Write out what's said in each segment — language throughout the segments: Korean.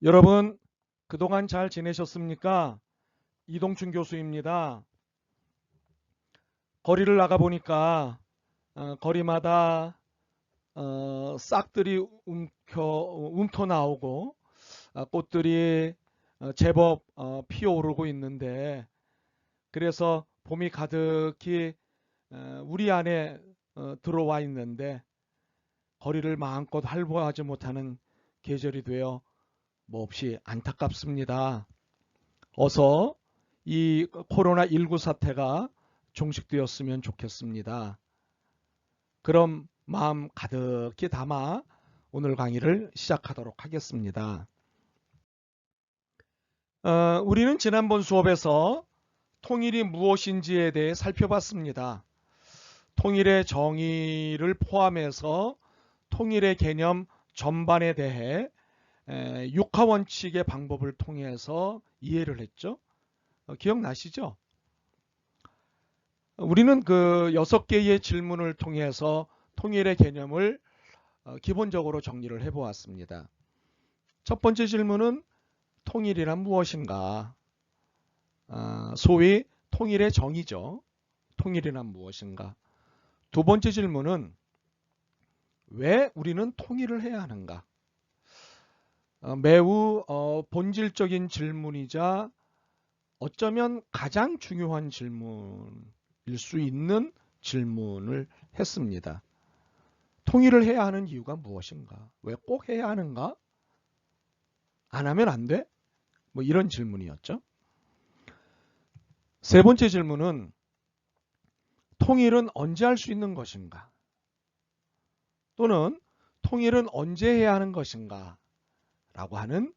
여러분, 그동안 잘 지내셨습니까? 이동춘 교수입니다. 거리를 나가보니까 거리마다 싹들이 움터 나오고 꽃들이 제법 피어오르고 있는데, 그래서 봄이 가득히 우리 안에 들어와 있는데 거리를 마음껏 활보하지 못하는 계절이 되어 몹시 안타깝습니다. 어서 이 코로나19 사태가 종식되었으면 좋겠습니다. 그럼 마음 가득히 담아 오늘 강의를 시작하도록 하겠습니다. 우리는 지난번 수업에서 통일이 무엇인지에 대해 살펴봤습니다. 통일의 정의를 포함해서 통일의 개념 전반에 대해 육하원칙의 방법을 통해서 이해를 했죠. 기억나시죠? 우리는 그 6개의 질문을 통해서 통일의 개념을 기본적으로 정리를 해보았습니다. 첫 번째 질문은 통일이란 무엇인가? 소위 통일의 정의죠. 통일이란 무엇인가? 두 번째 질문은 왜 우리는 통일을 해야 하는가? 매우 본질적인 질문이자 어쩌면 가장 중요한 질문일 수 있는 질문을 했습니다. 통일을 해야 하는 이유가 무엇인가? 왜 꼭 해야 하는가? 안 하면 안 돼? 뭐 이런 질문이었죠. 세 번째 질문은 통일은 언제 할 수 있는 것인가? 또는 통일은 언제 해야 하는 것인가? 라고 하는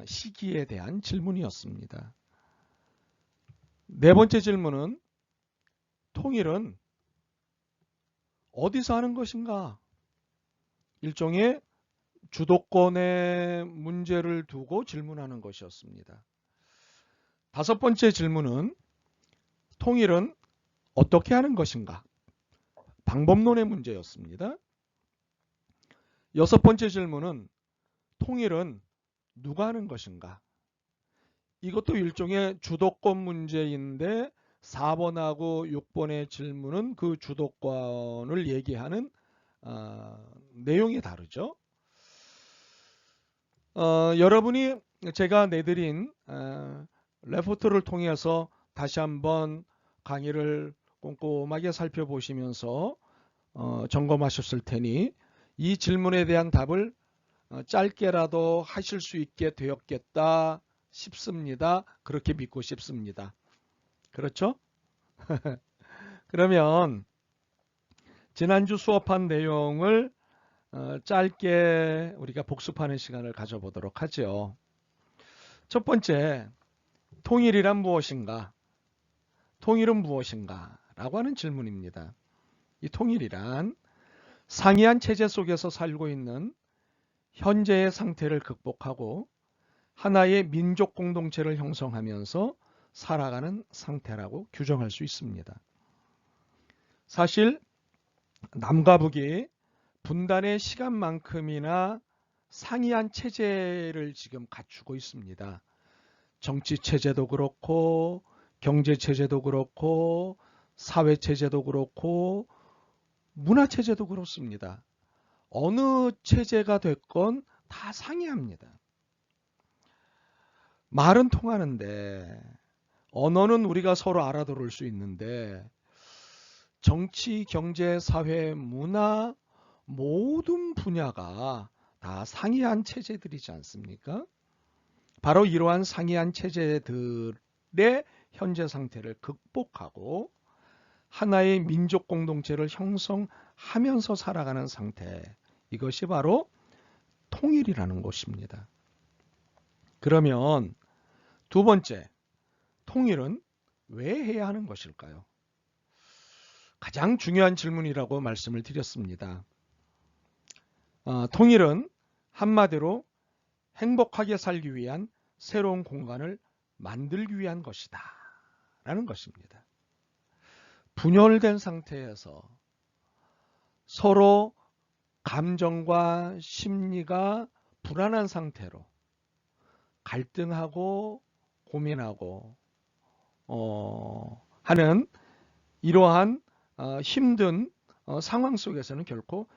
시기에 대한 질문이었습니다. 네 번째 질문은 통일은 어디서 하는 것인가? 일종의 주도권의 문제를 두고 질문하는 것이었습니다. 다섯 번째 질문은 통일은 어떻게 하는 것인가? 방법론의 문제였습니다. 여섯 번째 질문은 통일은 누가 하는 것인가? 이것도 일종의 주도권 문제인데 4번하고 6번의 질문은 그 주도권을 얘기하는 내용이 다르죠. 여러분이 제가 내드린 레포트를 통해서 다시 한번 강의를 꼼꼼하게 살펴보시면서 점검하셨을 테니 이 질문에 대한 답을 짧게라도 하실 수 있게 되었겠다 싶습니다. 그렇게 믿고 싶습니다. 그렇죠? 그러면 지난주 수업한 내용을 짧게 우리가 복습하는 시간을 가져보도록 하죠. 첫 번째, 통일이란 무엇인가? 통일은 무엇인가? 라고 하는 질문입니다. 이 통일이란 상이한 체제 속에서 살고 있는 현재의 상태를 극복하고 하나의 민족 공동체를 형성하면서 살아가는 상태라고 규정할 수 있습니다. 사실 남과 북이 분단의 시간만큼이나 상이한 체제를 지금 갖추고 있습니다. 정치 체제도 그렇고 경제 체제도 그렇고 사회 체제도 그렇고 문화 체제도 그렇습니다. 어느 체제가 됐건 다 상이합니다. 말은 통하는데 언어는 우리가 서로 알아들을 수 있는데 정치, 경제, 사회, 문화 모든 분야가 다 상이한 체제들이지 않습니까? 바로 이러한 상이한 체제들의 현재 상태를 극복하고 하나의 민족 공동체를 형성하면서 살아가는 상태, 이것이 바로 통일이라는 것입니다. 그러면 두 번째, 통일은 왜 해야 하는 것일까요? 가장 중요한 질문이라고 말씀을 드렸습니다. 통일은 한마디로 행복하게 살기 위한 새로운 공간을 만들기 위한 것이다 라는 것입니다. 분열된 상태에서 서로 감정과 심리가 불안한 상태로 갈등하고 고민하고 하는 이러한 힘든 상황 속에서는 결코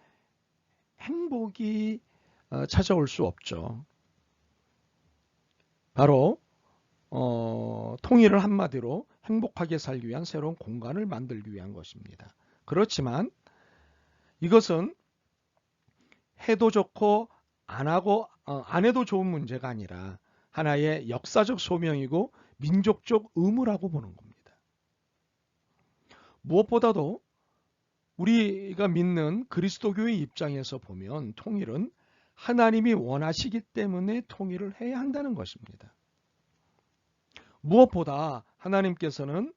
행복이 찾아올 수 없죠. 바로 통일을 한마디로 행복하게 살기 위한 새로운 공간을 만들기 위한 것입니다. 그렇지만 이것은 해도 좋고 안 해도 좋은 문제가 아니라 하나의 역사적 소명이고 민족적 의무라고 보는 겁니다. 무엇보다도 우리가 믿는 그리스도교의 입장에서 보면 통일은 하나님이 원하시기 때문에 통일을 해야 한다는 것입니다. 무엇보다 하나님께서는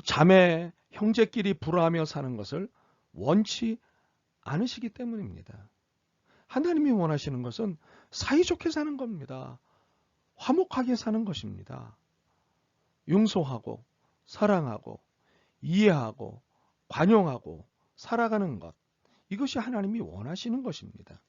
자매 형제끼리 불화하며 사는 것을 원치 않으시기 때문입니다. 하나님이 원하시는 것은 사이좋게 사는 겁니다. 화목하게 사는 것입니다. 용서하고 사랑하고 이해하고 관용하고 살아가는 것, 이것이 하나님이 원하시는 것입니다.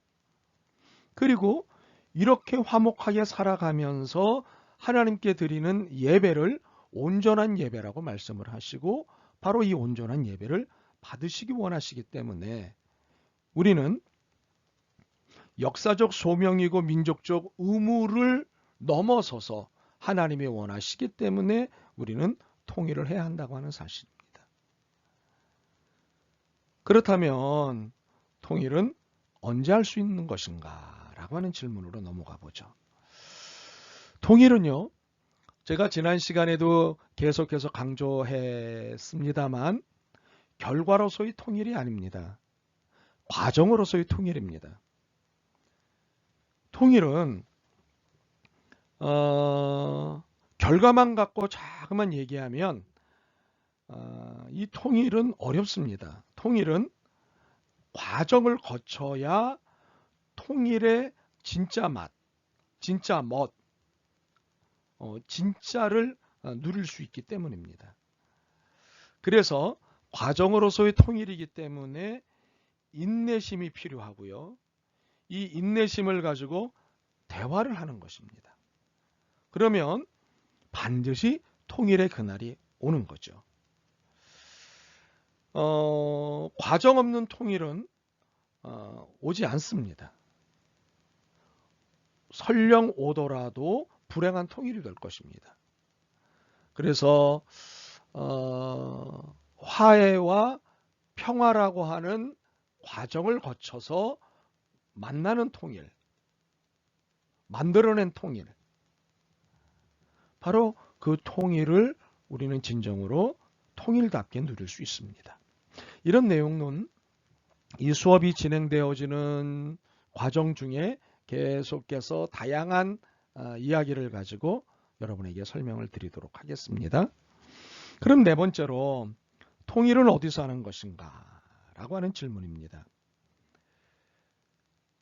그리고 이렇게 화목하게 살아가면서 하나님께 드리는 예배를 온전한 예배라고 말씀을 하시고 바로 이 온전한 예배를 받으시기 원하시기 때문에 우리는 역사적 소명이고 민족적 의무를 넘어서서 하나님이 원하시기 때문에 우리는 통일을 해야 한다고 하는 사실입니다. 그렇다면 통일은 언제 할 수 있는 것인가 라고 하는 질문으로 넘어가 보죠. 통일은요, 제가 지난 시간에도 계속해서 강조했습니다만 결과로서의 통일이 아닙니다. 과정으로서의 통일입니다. 통일은 결과만 갖고 자꾸만 얘기하면 이 통일은 어렵습니다. 통일은 과정을 거쳐야 통일의 진짜 맛, 진짜 멋, 진짜를 누릴 수 있기 때문입니다. 그래서 과정으로서의 통일이기 때문에 인내심이 필요하고요. 이 인내심을 가지고 대화를 하는 것입니다. 그러면 반드시 통일의 그날이 오는 거죠. 과정 없는 통일은 오지 않습니다. 설령 오더라도 불행한 통일이 될 것입니다. 그래서 화해와 평화라고 하는 과정을 거쳐서 만나는 통일, 만들어낸 통일, 바로 그 통일을 우리는 진정으로 통일답게 누릴 수 있습니다. 이런 내용은 이 수업이 진행되어지는 과정 중에 계속해서 다양한 이야기를 가지고 여러분에게 설명을 드리도록 하겠습니다. 그럼 네 번째로 통일은 어디서 하는 것인가 라고 하는 질문입니다.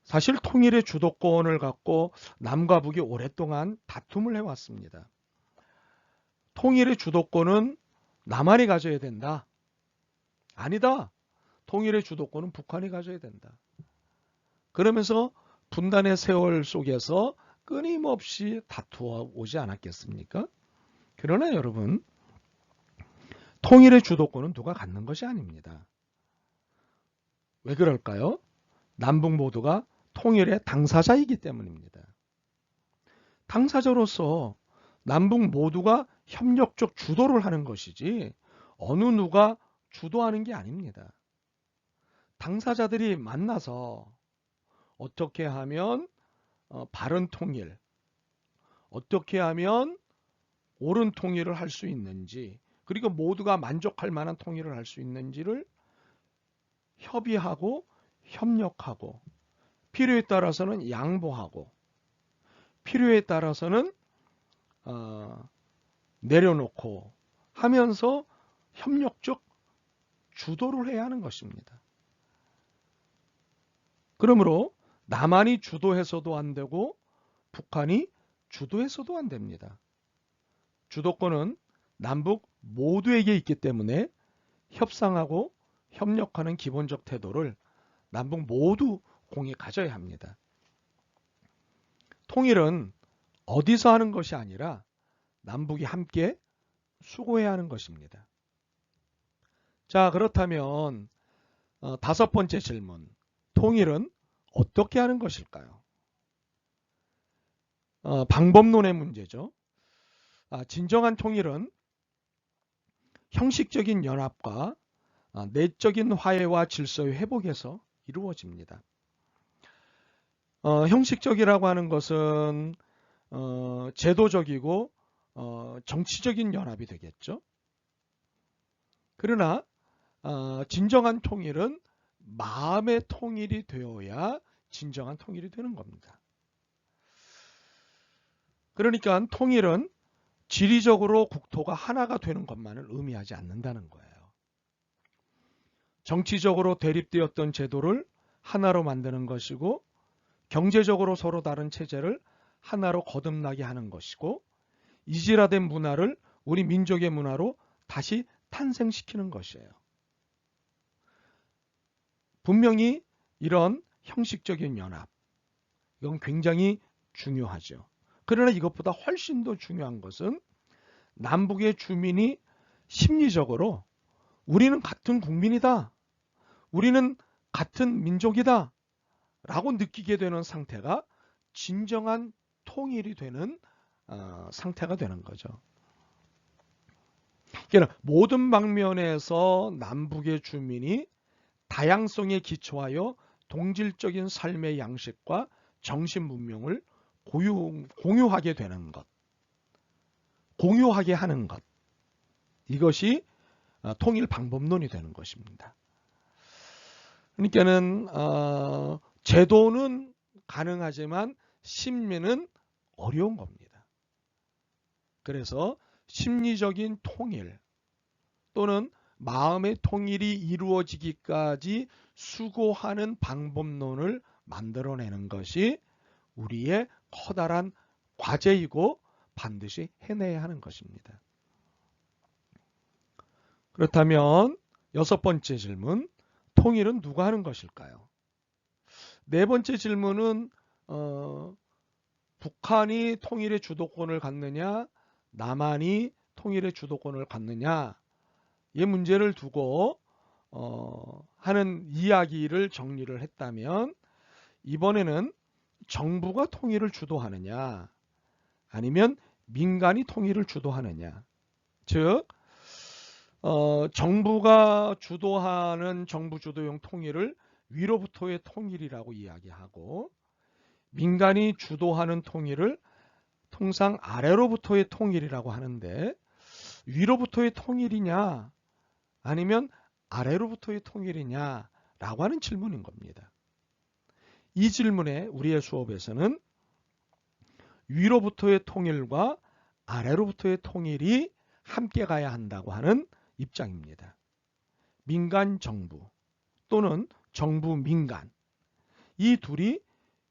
사실 통일의 주도권을 갖고 남과 북이 오랫동안 다툼을 해왔습니다. 통일의 주도권은 남한이 가져야 된다. 아니다. 통일의 주도권은 북한이 가져야 된다. 그러면서 분단의 세월 속에서 끊임없이 다투어 오지 않았겠습니까? 그러나 여러분, 통일의 주도권은 누가 갖는 것이 아닙니다. 왜 그럴까요? 남북 모두가 통일의 당사자이기 때문입니다. 당사자로서 남북 모두가 협력적 주도를 하는 것이지 어느 누가 주도하는 게 아닙니다. 당사자들이 만나서 어떻게 하면 바른 통일, 어떻게 하면 옳은 통일을 할 수 있는지, 그리고 모두가 만족할 만한 통일을 할 수 있는지를 협의하고 협력하고, 필요에 따라서는 양보하고, 필요에 따라서는 내려놓고 하면서 협력적 주도를 해야 하는 것입니다. 그러므로 남한이 주도해서도 안 되고 북한이 주도해서도 안 됩니다. 주도권은 남북 모두에게 있기 때문에 협상하고 협력하는 기본적 태도를 남북 모두 공히 가져야 합니다. 통일은 어디서 하는 것이 아니라 남북이 함께 수고해야 하는 것입니다. 자, 그렇다면 다섯 번째 질문. 통일은 어떻게 하는 것일까요? 방법론의 문제죠. 진정한 통일은 형식적인 연합과 내적인 화해와 질서의 회복에서 이루어집니다. 형식적이라고 하는 것은 제도적이고 정치적인 연합이 되겠죠. 그러나 진정한 통일은 마음의 통일이 되어야 진정한 통일이 되는 겁니다. 그러니까 통일은 지리적으로 국토가 하나가 되는 것만을 의미하지 않는다는 거예요. 정치적으로 대립되었던 제도를 하나로 만드는 것이고, 경제적으로 서로 다른 체제를 하나로 거듭나게 하는 것이고, 이질화된 문화를 우리 민족의 문화로 다시 탄생시키는 것이에요. 분명히 이런 형식적인 연합, 이건 굉장히 중요하죠. 그러나 이것보다 훨씬 더 중요한 것은 남북의 주민이 심리적으로 우리는 같은 국민이다, 우리는 같은 민족이다 라고 느끼게 되는 상태가 진정한 통일이 되는 상태가 되는 거죠. 그러니까 모든 방면에서 남북의 주민이 다양성에 기초하여 동질적인 삶의 양식과 정신 문명을 공유하게 되는 것, 공유하게 하는 것, 이것이 통일 방법론이 되는 것입니다. 그러니까는 제도는 가능하지만 심리는 어려운 겁니다. 그래서 심리적인 통일 또는 마음의 통일이 이루어지기까지 수고하는 방법론을 만들어내는 것이 우리의 커다란 과제이고 반드시 해내야 하는 것입니다. 그렇다면 여섯 번째 질문, 통일은 누가 하는 것일까요? 네 번째 질문은 북한이 통일의 주도권을 갖느냐, 남한이 통일의 주도권을 갖느냐, 이 문제를 두고 하는 이야기를 정리를 했다면, 이번에는 정부가 통일을 주도하느냐 아니면 민간이 통일을 주도하느냐, 즉 정부가 주도하는 정부 주도형 통일을 위로부터의 통일이라고 이야기하고, 민간이 주도하는 통일을 통상 아래로부터의 통일이라고 하는데, 위로부터의 통일이냐 아니면 아래로부터의 통일이냐 라고 하는 질문인 겁니다. 이 질문에 우리의 수업에서는 위로부터의 통일과 아래로부터의 통일이 함께 가야 한다고 하는 입장입니다. 민간 정부 또는 정부 민간, 이 둘이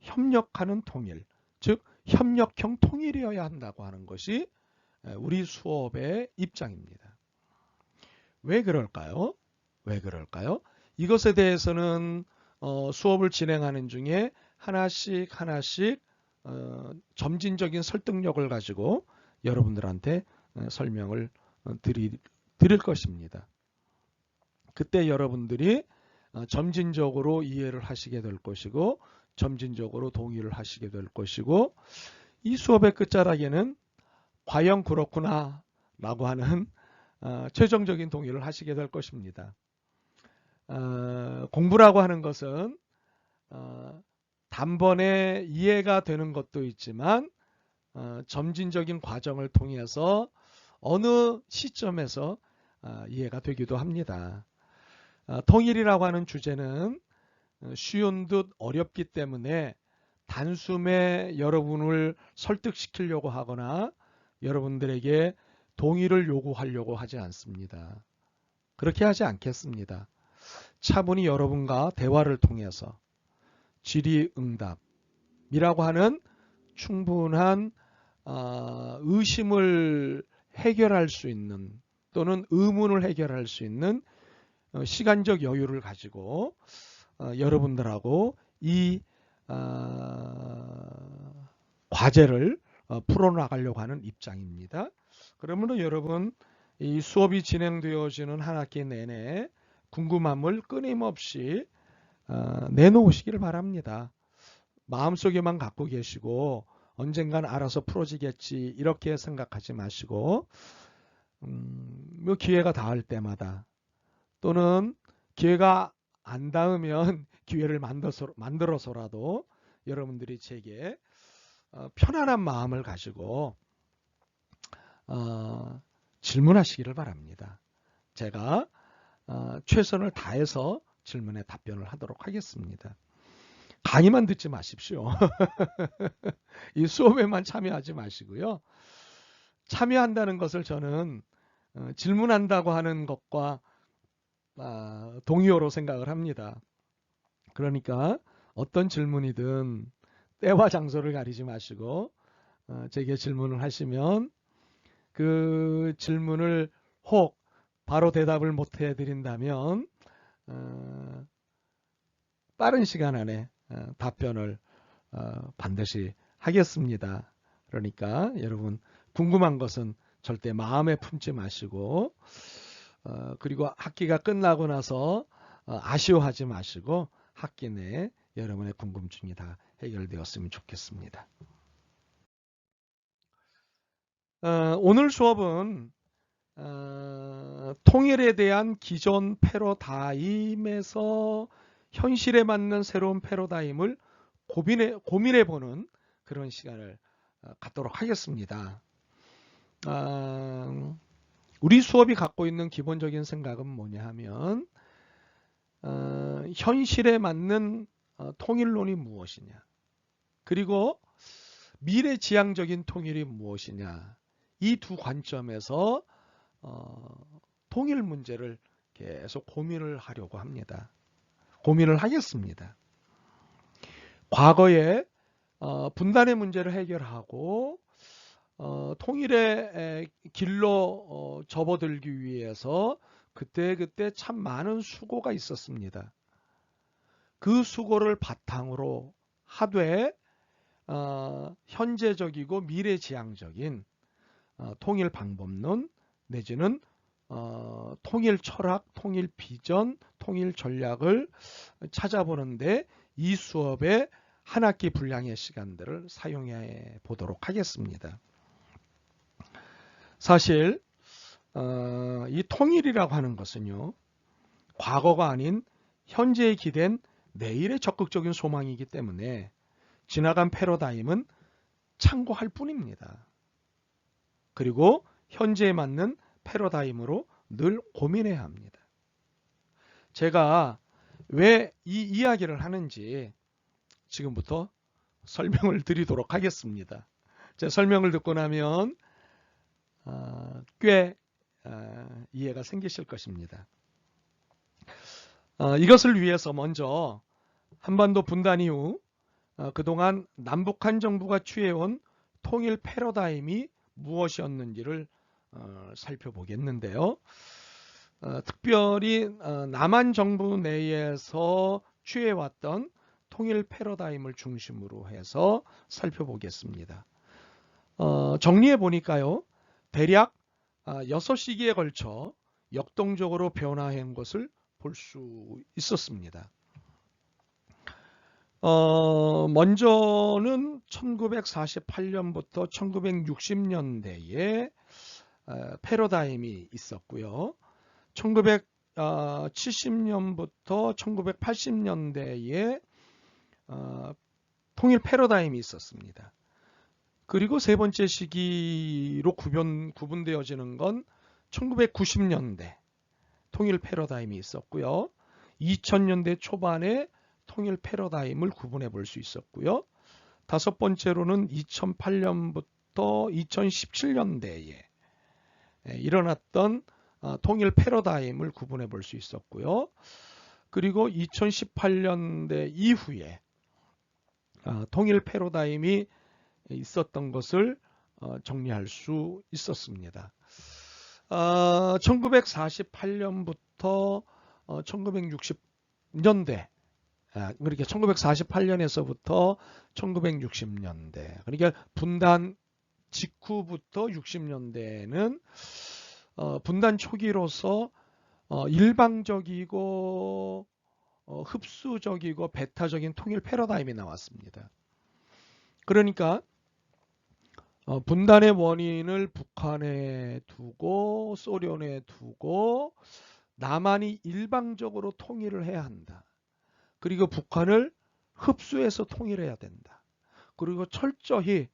협력하는 통일, 즉 협력형 통일이어야 한다고 하는 것이 우리 수업의 입장입니다. 왜 그럴까요? 왜 그럴까요? 이것에 대해서는 수업을 진행하는 중에 하나씩 점진적인 설득력을 가지고 여러분들한테 설명을 드릴 것입니다. 그때 여러분들이 점진적으로 이해를 하시게 될 것이고, 점진적으로 동의를 하시게 될 것이고, 이 수업의 끝자락에는 과연 그렇구나 라고 하는 최종적인 동의를 하시게 될 것입니다. 공부라고 하는 것은 단번에 이해가 되는 것도 있지만 점진적인 과정을 통해서 어느 시점에서 이해가 되기도 합니다. 통일이라고 하는 주제는 쉬운 듯 어렵기 때문에 단숨에 여러분을 설득시키려고 하거나 여러분들에게 동의를 요구하려고 하지 않습니다. 그렇게 하지 않겠습니다. 차분히 여러분과 대화를 통해서 질의응답이라고 하는 충분한 의심을 해결할 수 있는, 또는 의문을 해결할 수 있는 시간적 여유를 가지고 여러분들하고 이 과제를 풀어나가려고 하는 입장입니다. 그러므로 여러분 이 수업이 진행되어지는 한 학기 내내 궁금함을 끊임없이 내놓으시기를 바랍니다. 마음속에만 갖고 계시고 언젠간 알아서 풀어지겠지 이렇게 생각하지 마시고 뭐 기회가 닿을 때마다 또는 기회가 안 닿으면 기회를 만들어서라도 여러분들이 제게 편안한 마음을 가지고 질문하시기를 바랍니다. 제가 최선을 다해서 질문에 답변을 하도록 하겠습니다. 강의만 듣지 마십시오. 이 수업에만 참여하지 마시고요. 참여한다는 것을 저는 질문한다고 하는 것과 동의어로 생각을 합니다. 그러니까 어떤 질문이든 때와 장소를 가리지 마시고 제게 질문을 하시면 그 질문을 혹 바로 대답을 못 해드린다면 빠른 시간 안에 답변을 반드시 하겠습니다. 그러니까 여러분 궁금한 것은 절대 마음에 품지 마시고 그리고 학기가 끝나고 나서 아쉬워하지 마시고 학기 내에 여러분의 궁금증이 다 해결되었으면 좋겠습니다. 오늘 수업은 통일에 대한 기존 패러다임에서 현실에 맞는 새로운 패러다임을 고민해보는 그런 시간을 갖도록 하겠습니다. 우리 수업이 갖고 있는 기본적인 생각은 뭐냐 하면 현실에 맞는 통일론이 무엇이냐 그리고 미래지향적인 통일이 무엇이냐 이 두 관점에서 통일 문제를 계속 고민을 하려고 합니다. 고민을 하겠습니다. 과거에 분단의 문제를 해결하고 통일의 길로 접어들기 위해서 그때 참 많은 수고가 있었습니다. 그 수고를 바탕으로 하되 현재적이고 미래지향적인 통일 방법론 내지는 통일 철학, 통일 비전, 통일 전략을 찾아보는데 이 수업의 한 학기 분량의 시간들을 사용해 보도록 하겠습니다. 사실 이 통일이라고 하는 것은요. 과거가 아닌 현재에 기댄 내일의 적극적인 소망이기 때문에 지나간 패러다임은 참고할 뿐입니다. 그리고 현재에 맞는 패러다임으로 늘 고민해야 합니다. 제가 왜 이 이야기를 하는지 지금부터 설명을 드리도록 하겠습니다. 제 설명을 듣고 나면 꽤 이해가 생기실 것입니다. 이것을 위해서 먼저 한반도 분단 이후 그동안 남북한 정부가 취해온 통일 패러다임이 무엇이었는지를 살펴보겠는데요. 특별히 남한 정부 내에서 취해왔던 통일 패러다임을 중심으로 해서 살펴보겠습니다. 정리해 보니까요. 대략 6시기에 걸쳐 역동적으로 변화한 것을 볼 수 있었습니다. 먼저는 1948년부터 1960년대에 패러다임이 있었고요. 1970년부터 1980년대에 통일 패러다임이 있었습니다. 그리고 세 번째 시기로 구분되어지는 건 1990년대 통일 패러다임이 있었고요. 2000년대 초반에 통일 패러다임을 구분해 볼 수 있었고요. 다섯 번째로는 2008년부터 2017년대에 일어났던 통일 패러다임을 구분해 볼 수 있었고요. 그리고 2018년대 이후에 통일 패러다임이 있었던 것을 정리할 수 있었습니다. 1948년부터 1960년대 그러니까 1948년에서부터 1960년대, 그러니까 분단 직후부터 60년대는 분단 초기로서 일방적이고 흡수적이고 배타적인 통일 패러다임이 나왔습니다. 그러니까 분단의 원인을 북한에 두고 소련에 두고 남한이 일방적으로 통일을 해야 한다. 그리고 북한을 흡수해서 통일해야 된다. 그리고 철저히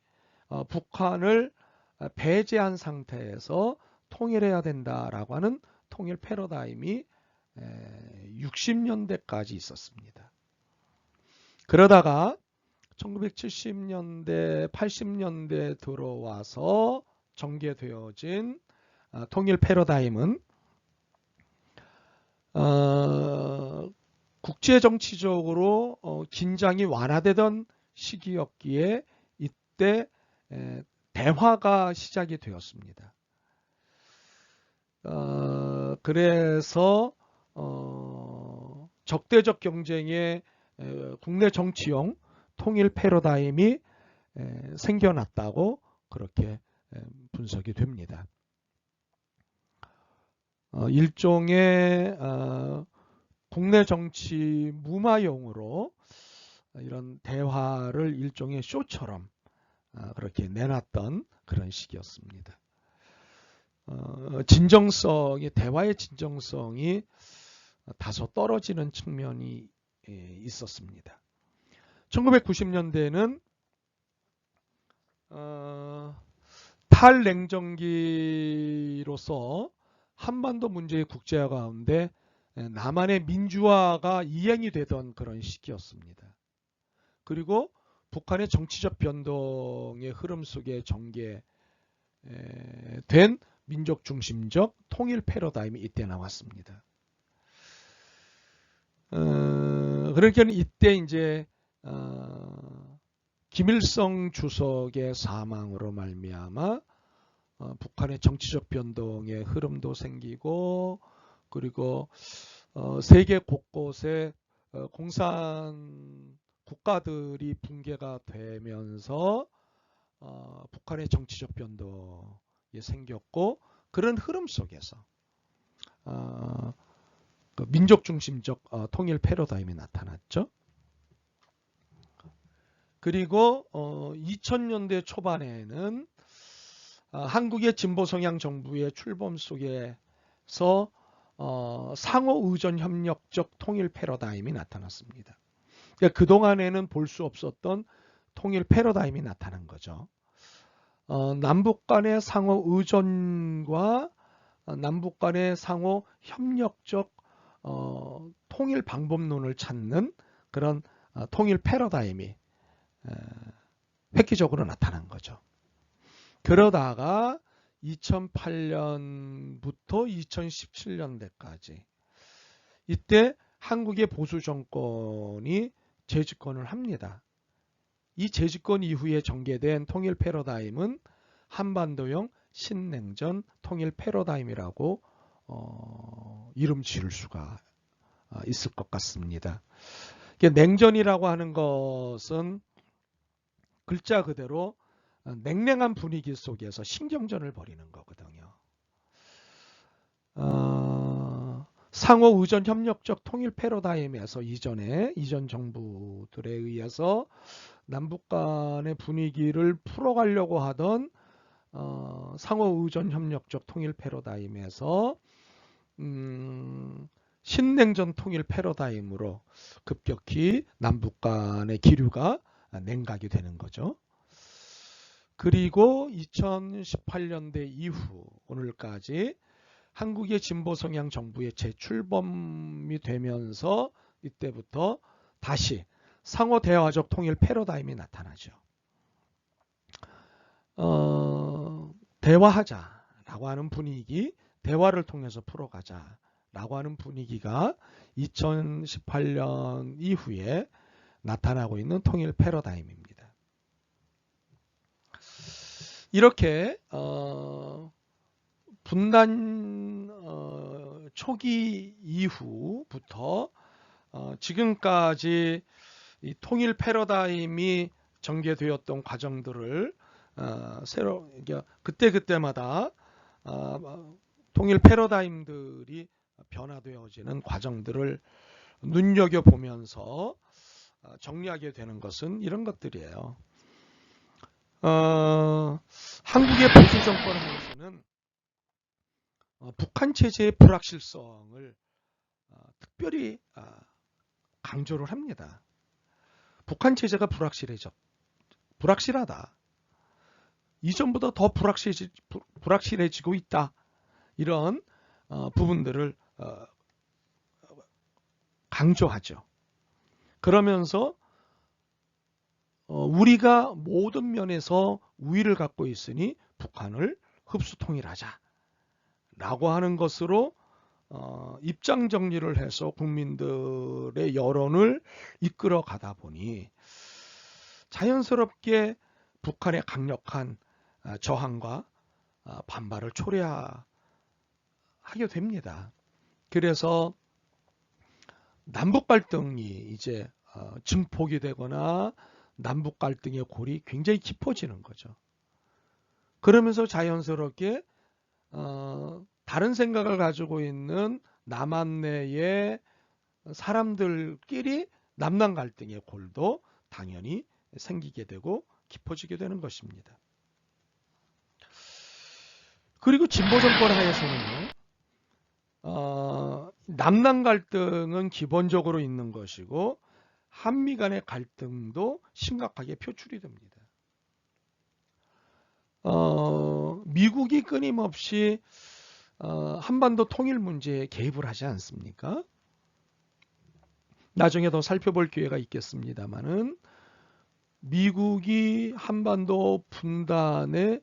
북한을 배제한 상태에서 통일해야 된다라고 하는 통일 패러다임이 60년대까지 있었습니다. 그러다가 1970년대, 80년대 들어와서 전개되어진 통일 패러다임은 국제정치적으로 긴장이 완화되던 시기였기에 이때 대화가 시작이 되었습니다. 그래서 적대적 경쟁의 국내 정치용 통일 패러다임이 생겨났다고 그렇게 분석이 됩니다. 일종의 국내 정치 무마용으로 이런 대화를 일종의 쇼처럼 그렇게 내놨던 그런 시기였습니다. 대화의 진정성이 다소 떨어지는 측면이 있었습니다. 1990년대에는 탈냉전기로서 한반도 문제의 국제화 가운데 남한의 민주화가 이행이 되던 그런 시기였습니다. 그리고 북한의 정치적 변동의 흐름 속에 전개된 민족 중심적 통일 패러다임이 이때 나왔습니다. 그러니까 이때 이제 김일성 주석의 사망으로 말미암아 북한의 정치적 변동의 흐름도 생기고, 그리고 세계 곳곳에 공산 국가들이 붕괴가 되면서 북한의 정치적 변동이 생겼고, 그런 흐름 속에서 민족 중심적 통일 패러다임이 나타났죠. 그리고 2000년대 초반에는 한국의 진보 성향 정부의 출범 속에서 상호 의존 협력적 통일 패러다임이 나타났습니다. 그러니까 그동안에는 볼 수 없었던 통일 패러다임이 나타난 거죠. 남북 간의 상호 의존과 남북 간의 상호 협력적 통일 방법론을 찾는 그런 통일 패러다임이 획기적으로 나타난 거죠. 그러다가 2008년부터 2017년대까지 이때 한국의 보수 정권이 재집권을 합니다. 이 재집권 이후에 전개된 통일 패러다임은 한반도형 신냉전 통일 패러다임이라고 이름 지을 수가 있을 것 같습니다. 냉전이라고 하는 것은 글자 그대로 냉랭한 분위기 속에서 신경전을 벌이는 거거든요. 상호 의존 협력적 통일 패러다임에서 이전 정부들에 의해서 남북 간의 분위기를 풀어가려고 하던 상호 의존 협력적 통일 패러다임에서 신냉전 통일 패러다임으로 급격히 남북 간의 기류가 냉각이 되는 거죠. 그리고 2018년대 이후 오늘까지 한국의 진보 성향 정부의 재출범이 되면서 이때부터 다시 상호 대화적 통일 패러다임이 나타나죠. 대화하자라고 하는 분위기, 대화를 통해서 풀어가자라고 하는 분위기가 2018년 이후에 나타나고 있는 통일 패러다임입니다. 이렇게 분단 초기 이후부터 지금까지 이 통일 패러다임이 전개되었던 과정들을 새로 그때마다 통일 패러다임들이 변화되어지는 과정들을 눈여겨보면서 정리하게 되는 것은 이런 것들이에요. 한국의 보수 정권 하에서는 북한 체제의 불확실성을 특별히 강조를 합니다. 북한 체제가 불확실하다. 이전보다 더 불확실해지고 있다. 이런 부분들을 강조하죠. 그러면서 우리가 모든 면에서 우위를 갖고 있으니 북한을 흡수 통일하자 라고 하는 것으로 입장 정리를 해서 국민들의 여론을 이끌어 가다 보니 자연스럽게 북한의 강력한 저항과 반발을 초래하게 됩니다. 그래서 남북 갈등이 이제 증폭이 되거나 남북 갈등의 골이 굉장히 깊어지는 거죠. 그러면서 자연스럽게 다른 생각을 가지고 있는 남한 내의 사람들끼리 남남 갈등의 골도 당연히 생기게 되고 깊어지게 되는 것입니다. 그리고 진보 정권 하에서는요, 남남 갈등은 기본적으로 있는 것이고 한미 간의 갈등도 심각하게 표출이 됩니다. 미국이 끊임없이 한반도 통일 문제에 개입을 하지 않습니까? 나중에 더 살펴볼 기회가 있겠습니다만은 미국이 한반도 분단에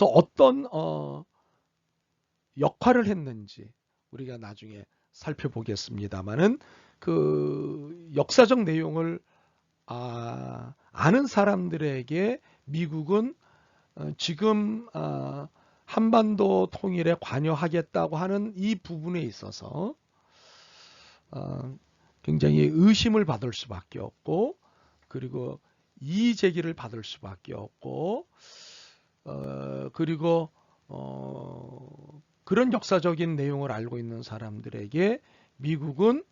어떤 역할을 했는지 우리가 나중에 살펴보겠습니다만은 그 역사적 내용을 아는 사람들에게 미국은 지금 한반도 통일에 관여하겠다고 하는 이 부분에 있어서 굉장히 의심을 받을 수밖에 없고, 그리고 이의 제기를 받을 수밖에 없고, 그리고 그런 역사적인 내용을 알고 있는 사람들에게 미국은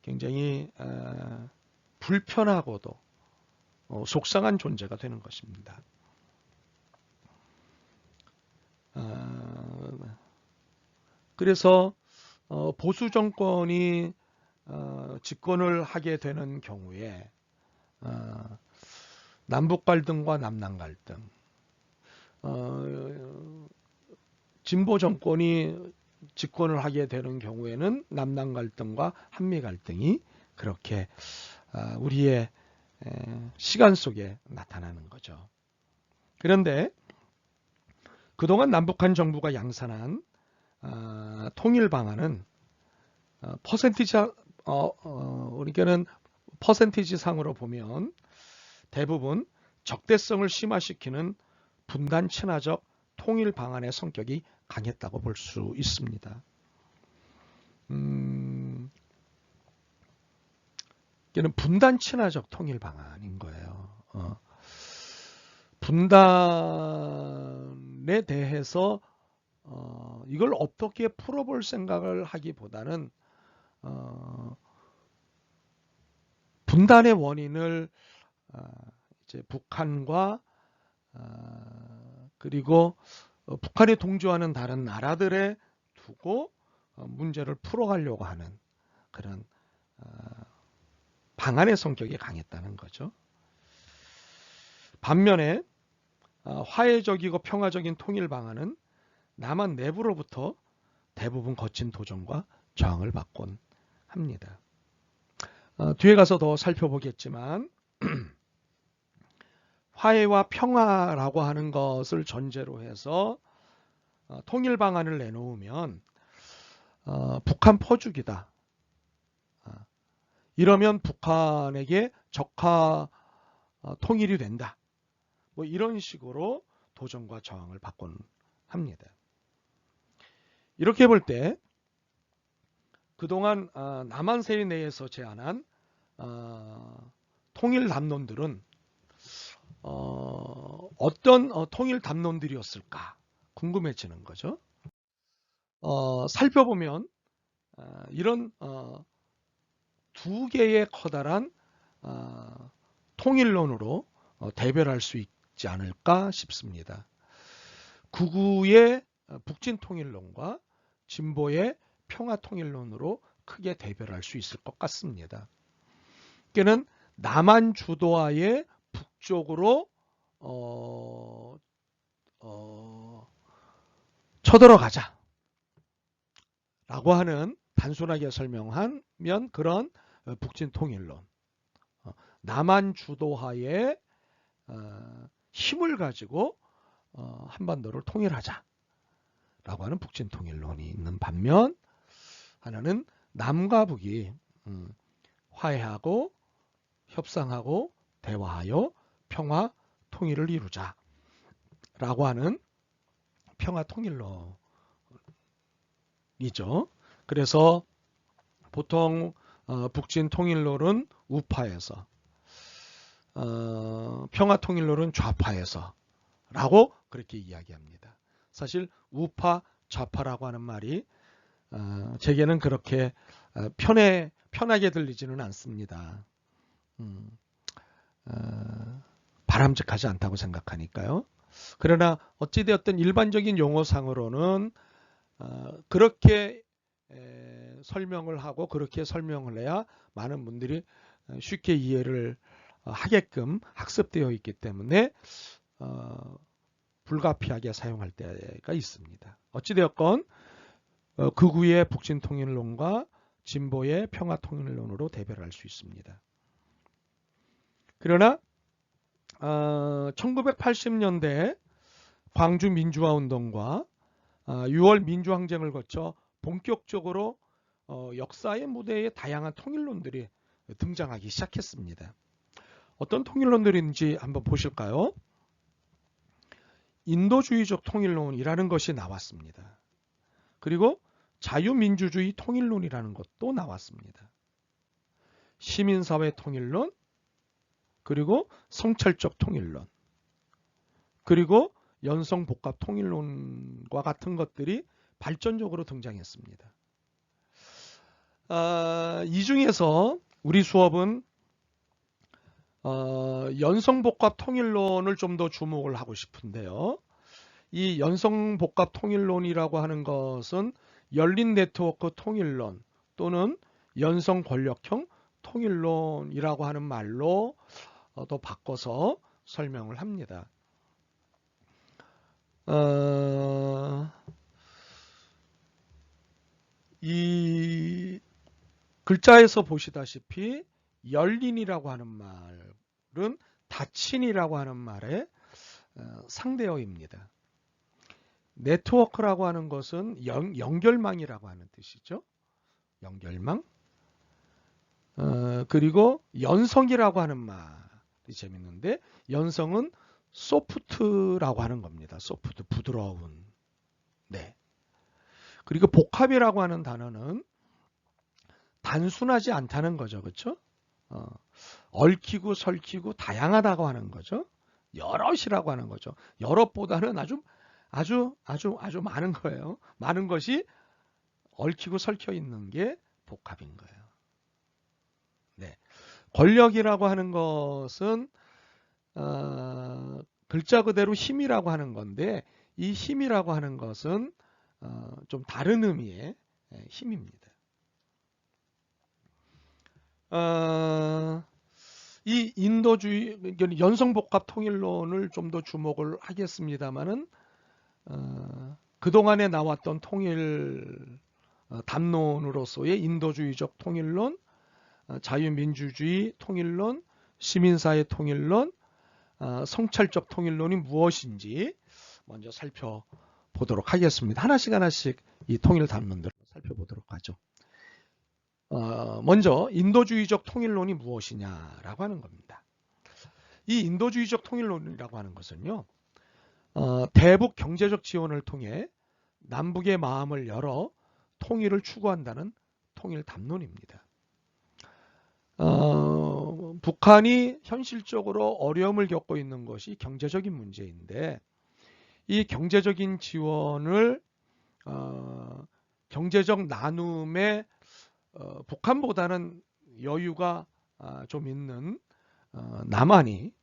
굉장히 불편하고도 속상한 존재가 되는 것입니다. 그래서 보수 정권이 집권을 하게 되는 경우에 남북 갈등과 남남 갈등, 진보 정권이 집권을 하게 되는 경우에는 남남 갈등과 한미 갈등이 그렇게 우리의 시간 속에 나타나는 거죠. 그런데 그동안 남북한 정부가 양산한 통일 방안은 우리는 퍼센티지 상으로 보면 대부분 적대성을 심화시키는 분단 친화적 통일 방안의 성격이 강했다고 볼 수 있습니다. 이는 분단 친화적 통일 방안인 거예요. 분단에 대해서 이걸 어떻게 풀어볼 생각을 하기보다는 분단의 원인을 이제 북한과 그리고 북한에 동조하는 다른 나라들에 두고 문제를 풀어가려고 하는 그런 방안의 성격이 강했다는 거죠. 반면에 화해적이고 평화적인 통일 방안은 남한 내부로부터 대부분 거친 도전과 저항을 받곤 합니다. 뒤에 가서 더 살펴보겠지만 화해와 평화라고 하는 것을 전제로 해서 통일 방안을 내놓으면 북한 포주기다. 이러면 북한에게 적화 통일이 된다. 뭐 이런 식으로 도전과 저항을 받곤 합니다. 이렇게 볼 때 그동안 남한세계 내에서 제안한 통일 담론들은 어떤 통일 담론들이었을까 궁금해지는 거죠. 살펴보면 이런 두 개의 커다란 통일론으로 대별할 수 있지 않을까 싶습니다. 극우의 북진통일론과 진보의 평화통일론으로 크게 대별할 수 있을 것 같습니다. 그는 남한 주도하에 북쪽으로 쳐들어가자 라고 하는, 단순하게 설명하면 그런 북진통일론, 남한 주도하에 힘을 가지고 한반도를 통일하자 라고 하는 북진통일론이 있는 반면, 하나는 남과 북이 화해하고 협상하고 대화하여 평화 통일을 이루자 라고 하는 평화통일론이죠. 그래서 보통 북진통일론은 우파에서, 평화통일론은 좌파에서 라고 그렇게 이야기합니다. 사실 우파 좌파라고 하는 말이 제게는 그렇게 편하게 들리지는 않습니다. 바람직하지 않다고 생각하니까요. 그러나 어찌되었든 일반적인 용어상으로는 그렇게 설명을 하고 그렇게 설명을 해야 많은 분들이 쉽게 이해를 하게끔 학습되어 있기 때문에 불가피하게 사용할 때가 있습니다. 어찌되었건 극우의 북진통일론과 진보의 평화통일론으로 대별할 수 있습니다. 그러나 1980년대 광주 민주화운동과 6월 민주항쟁을 거쳐 본격적으로 역사의 무대에 다양한 통일론들이 등장하기 시작했습니다. 어떤 통일론들인지 한번 보실까요? 인도주의적 통일론이라는 것이 나왔습니다. 그리고 자유민주주의 통일론이라는 것도 나왔습니다. 시민사회 통일론, 그리고 성찰적 통일론, 그리고 연성복합 통일론과 같은 것들이 발전적으로 등장했습니다. 이 중에서 우리 수업은 연성복합 통일론을 좀 더 주목을 하고 싶은데요. 이 연성복합 통일론이라고 하는 것은 열린 네트워크 통일론 또는 연성권력형 통일론이라고 하는 말로 또 바꿔서 설명을 합니다. 이 글자에서 보시다시피 열린이라고 하는 말은 닫힌이라고 하는 말의 상대어입니다. 네트워크라고 하는 것은 연결망이라고 하는 뜻이죠. 연결망. 그리고 연성이라고 하는 말이 재밌는데, 연성은 소프트라고 하는 겁니다. 소프트, 부드러운. 네. 그리고 복합이라고 하는 단어는 단순하지 않다는 거죠. 그렇죠? 얽히고 설키고 다양하다고 하는 거죠. 여럿이라고 하는 거죠. 여럿보다는 아주 많은 거예요. 많은 것이 얽히고 설켜 있는 게 복합인 거예요. 네. 권력이라고 하는 것은 글자 그대로 힘이라고 하는 건데, 이 힘이라고 하는 것은 좀 다른 의미의 힘입니다. 이 인도주의 연성복합 통일론을 좀 더 주목을 하겠습니다만은 그동안에 나왔던 통일 담론으로서의 인도주의적 통일론, 자유민주주의 통일론, 시민사회 통일론, 성찰적 통일론이 무엇인지 먼저 살펴보도록 하겠습니다. 하나씩 이 통일 담론들을 살펴보도록 하죠. 먼저 인도주의적 통일론이 무엇이냐라고 하는 겁니다. 이 인도주의적 통일론이라고 하는 것은요, 대북 경제적 지원을 통해 남북의 마음을 열어 통일을 추구한다는 통일 담론입니다. 북한이 현실적으로 어려움을 겪고 있는 것이 경제적인 문제인데 이 경제적인 지원을 경제적 나눔에 북한보다는 여유가 좀 있는 남한이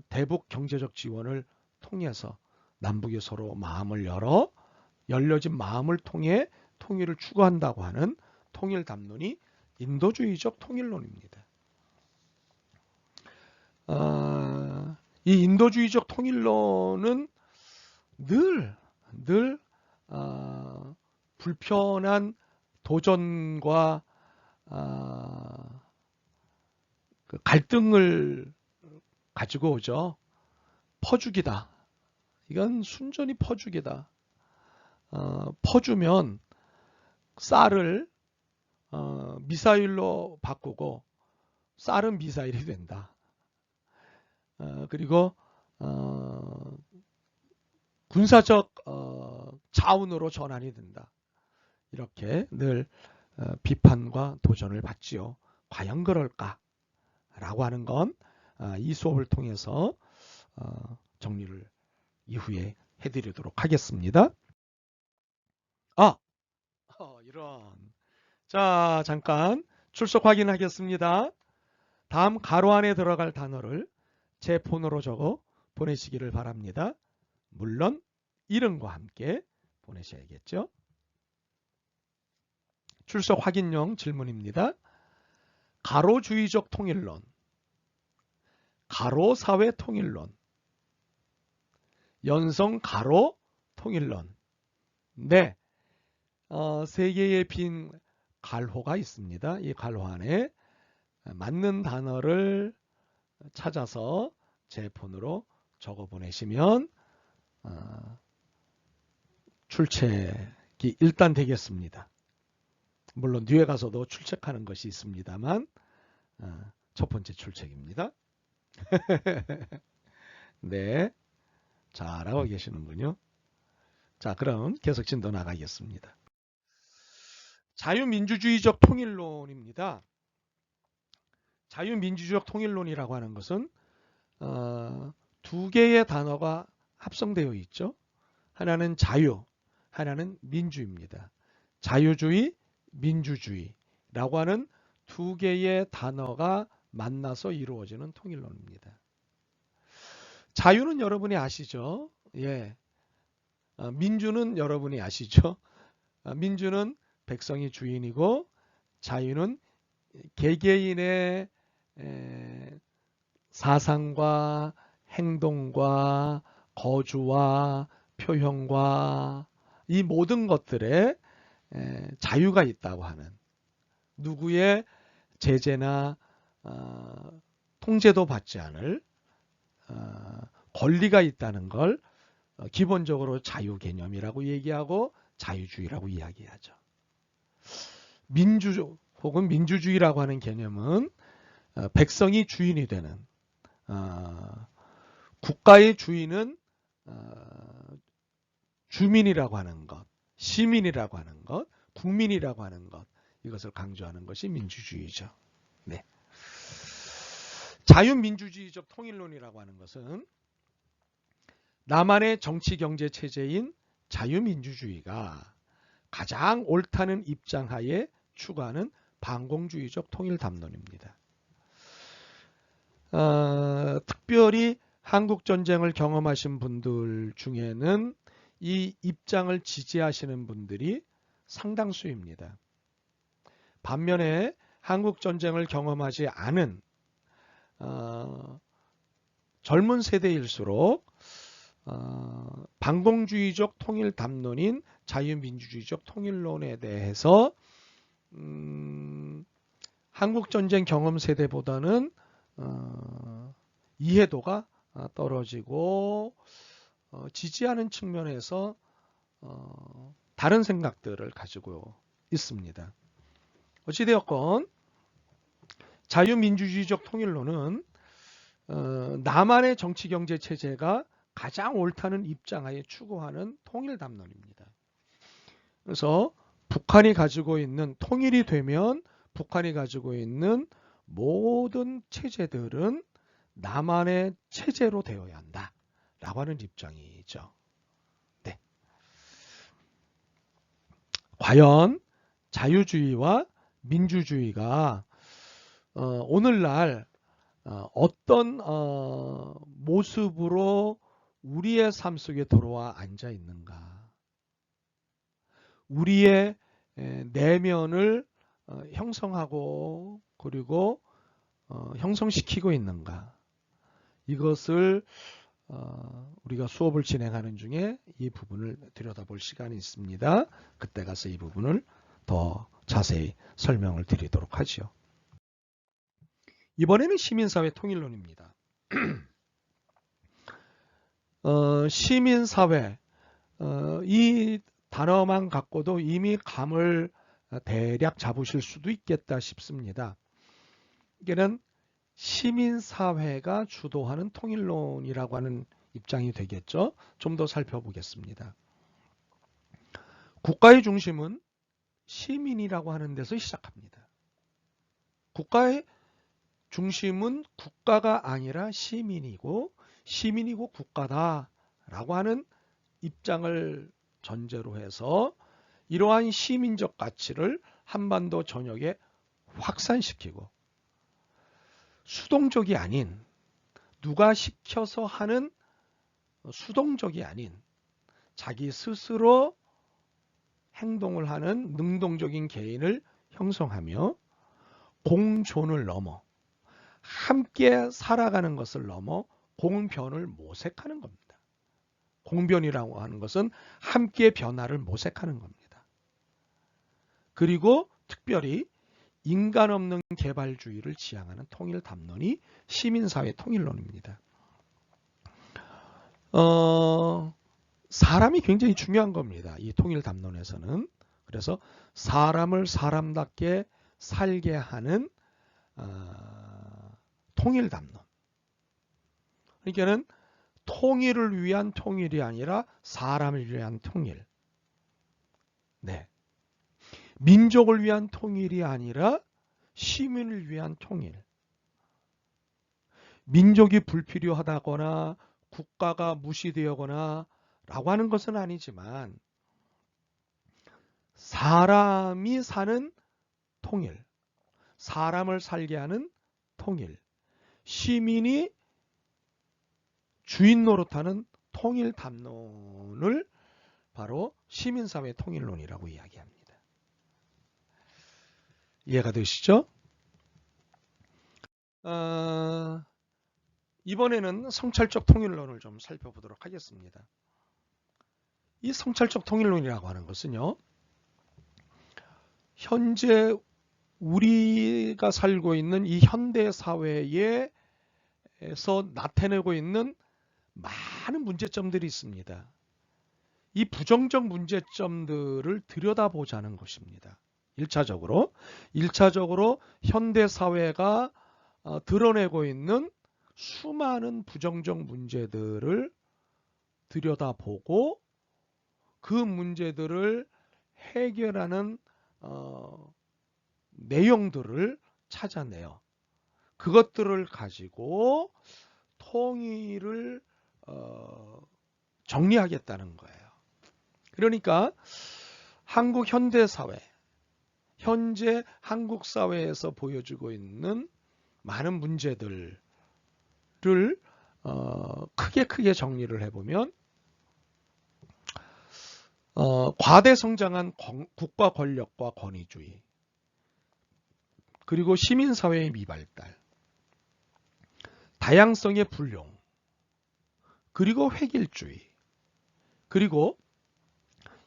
대북 경제적 지원을 통해서 남북이 서로 마음을 열어 열려진 마음을 통해 통일을 추구한다고 하는 통일 담론이 인도주의적 통일론입니다. 이 인도주의적 통일론은 늘 불편한 도전과 그 갈등을 가지고 오죠. 퍼주기다. 이건 순전히 퍼주기다. 퍼주면 쌀을 미사일로 바꾸고 쌀은 미사일이 된다. 그리고 군사적 자원으로 전환이 된다. 이렇게 늘 비판과 도전을 받지요. 과연 그럴까? 라고 하는 건 이 수업을 통해서 정리를 이후에 해드리도록 하겠습니다. 이런. 자, 잠깐 출석 확인하겠습니다. 다음 가로 안에 들어갈 단어를 제 폰으로 적어 보내시기를 바랍니다. 물론 이름과 함께 보내셔야겠죠. 출석 확인용 질문입니다. 가로주의적 통일론, 가로사회 통일론, 연성 가로 통일론. 네, 세 개의 빈 갈호가 있습니다. 이 갈호 안에 맞는 단어를 찾아서 제 폰으로 적어 보내시면 출첵이 일단 되겠습니다. 물론 뒤에 가서도 출첵하는 것이 있습니다만 첫 번째 출첵입니다. 네, 잘하고 계시는군요. 자, 그럼 계속 진도 나가겠습니다. 자유민주주의적 통일론입니다. 자유민주주의적 통일론이라고 하는 것은 두 개의 단어가 합성되어 있죠. 하나는 자유, 하나는 민주입니다. 자유주의, 민주주의라고 하는 두 개의 단어가 만나서 이루어지는 통일론입니다. 자유는 여러분이 아시죠? 예. 민주는 여러분이 아시죠? 민주는 백성이 주인이고 자유는 개개인의 사상과 행동과 거주와 표현과 이 모든 것들에 자유가 있다고 하는, 누구의 제재나 통제도 받지 않을 권리가 있다는 걸 기본적으로 자유 개념이라고 얘기하고 자유주의라고 이야기하죠. 민주 혹은 민주주의라고 하는 개념은 백성이 주인이 되는, 국가의 주인은 주민이라고 하는 것, 시민이라고 하는 것, 국민이라고 하는 것, 이것을 강조하는 것이 민주주의죠. 네. 자유민주주의적 통일론이라고 하는 것은 남한의 정치 경제 체제인 자유민주주의가 가장 옳다는 입장하에 추구하는 반공주의적 통일 담론입니다. 특별히 한국전쟁을 경험하신 분들 중에는 이 입장을 지지하시는 분들이 상당수입니다. 반면에 한국전쟁을 경험하지 않은 젊은 세대일수록 반공주의적 통일 담론인 자유민주주의적 통일론에 대해서 한국전쟁 경험 세대보다는 이해도가 떨어지고 지지하는 측면에서 다른 생각들을 가지고 있습니다. 어찌되었건 자유민주주의적 통일론은 남한의 정치경제 체제가 가장 옳다는 입장하에 추구하는 통일 담론입니다. 그래서 북한이 가지고 있는 통일이 되면 북한이 가지고 있는 모든 체제들은 남한의 체제로 되어야 한다라고 하는 입장이죠. 네. 과연 자유주의와 민주주의가 오늘날 어떤 모습으로 우리의 삶 속에 들어와 앉아 있는가? 우리의 내면을 형성하고 그리고 형성시키고 있는가? 이것을 우리가 수업을 진행하는 중에 이 부분을 들여다볼 시간이 있습니다. 그때 가서 이 부분을 더 자세히 설명을 드리도록 하죠. 이번에는 시민사회 통일론입니다. 시민사회 이 단어만 갖고도 이미 감을 대략 잡으실 수도 있겠다 싶습니다. 이게는 시민사회가 주도하는 통일론이라고 하는 입장이 되겠죠. 좀 더 살펴보겠습니다. 국가의 중심은 시민이라고 하는 데서 시작합니다. 국가의 중심은 국가가 아니라 시민이고 시민이고 국가다라고 하는 입장을 전제로 해서 이러한 시민적 가치를 한반도 전역에 확산시키고 수동적이 아닌 누가 시켜서 하는 수동적이 아닌 자기 스스로 행동을 하는 능동적인 개인을 형성하며 공존을 넘어 함께 살아가는 것을 넘어 공변을 모색하는 겁니다. 공변이라고 하는 것은 함께 변화를 모색하는 겁니다. 그리고 특별히 인간 없는 개발주의를 지향하는 통일 담론이 시민사회 통일론입니다. 사람이 굉장히 중요한 겁니다. 이 통일 담론에서는. 그래서 사람을 사람답게 살게 하는 통일 담론. 그러니까는 통일을 위한 통일이 아니라 사람을 위한 통일. 네. 민족을 위한 통일이 아니라 시민을 위한 통일. 민족이 불필요하다거나 국가가 무시되거나 라고 하는 것은 아니지만 사람이 사는 통일, 사람을 살게 하는 통일, 시민이 주인 노릇하는 통일 담론을 바로 시민사회 통일론이라고 이야기합니다. 이해가 되시죠? 이번에는 성찰적 통일론을 좀 살펴보도록 하겠습니다. 이 성찰적 통일론이라고 하는 것은요, 현재 우리가 살고 있는 이 현대 사회에서 나타내고 있는 많은 문제점들이 있습니다. 이 부정적 문제점들을 들여다보자는 것입니다. 1차적으로 현대 사회가 드러내고 있는 수많은 부정적 문제들을 들여다보고 그 문제들을 해결하는 내용들을 찾아내요. 그것들을 가지고 통일을 정리하겠다는 거예요. 그러니까 한국 현대사회, 현재 한국 사회에서 보여주고 있는 많은 문제들을 크게 정리를 해보면 과대 성장한 국가 권력과 권위주의, 그리고 시민사회의 미발달, 다양성의 불용, 그리고 획일주의, 그리고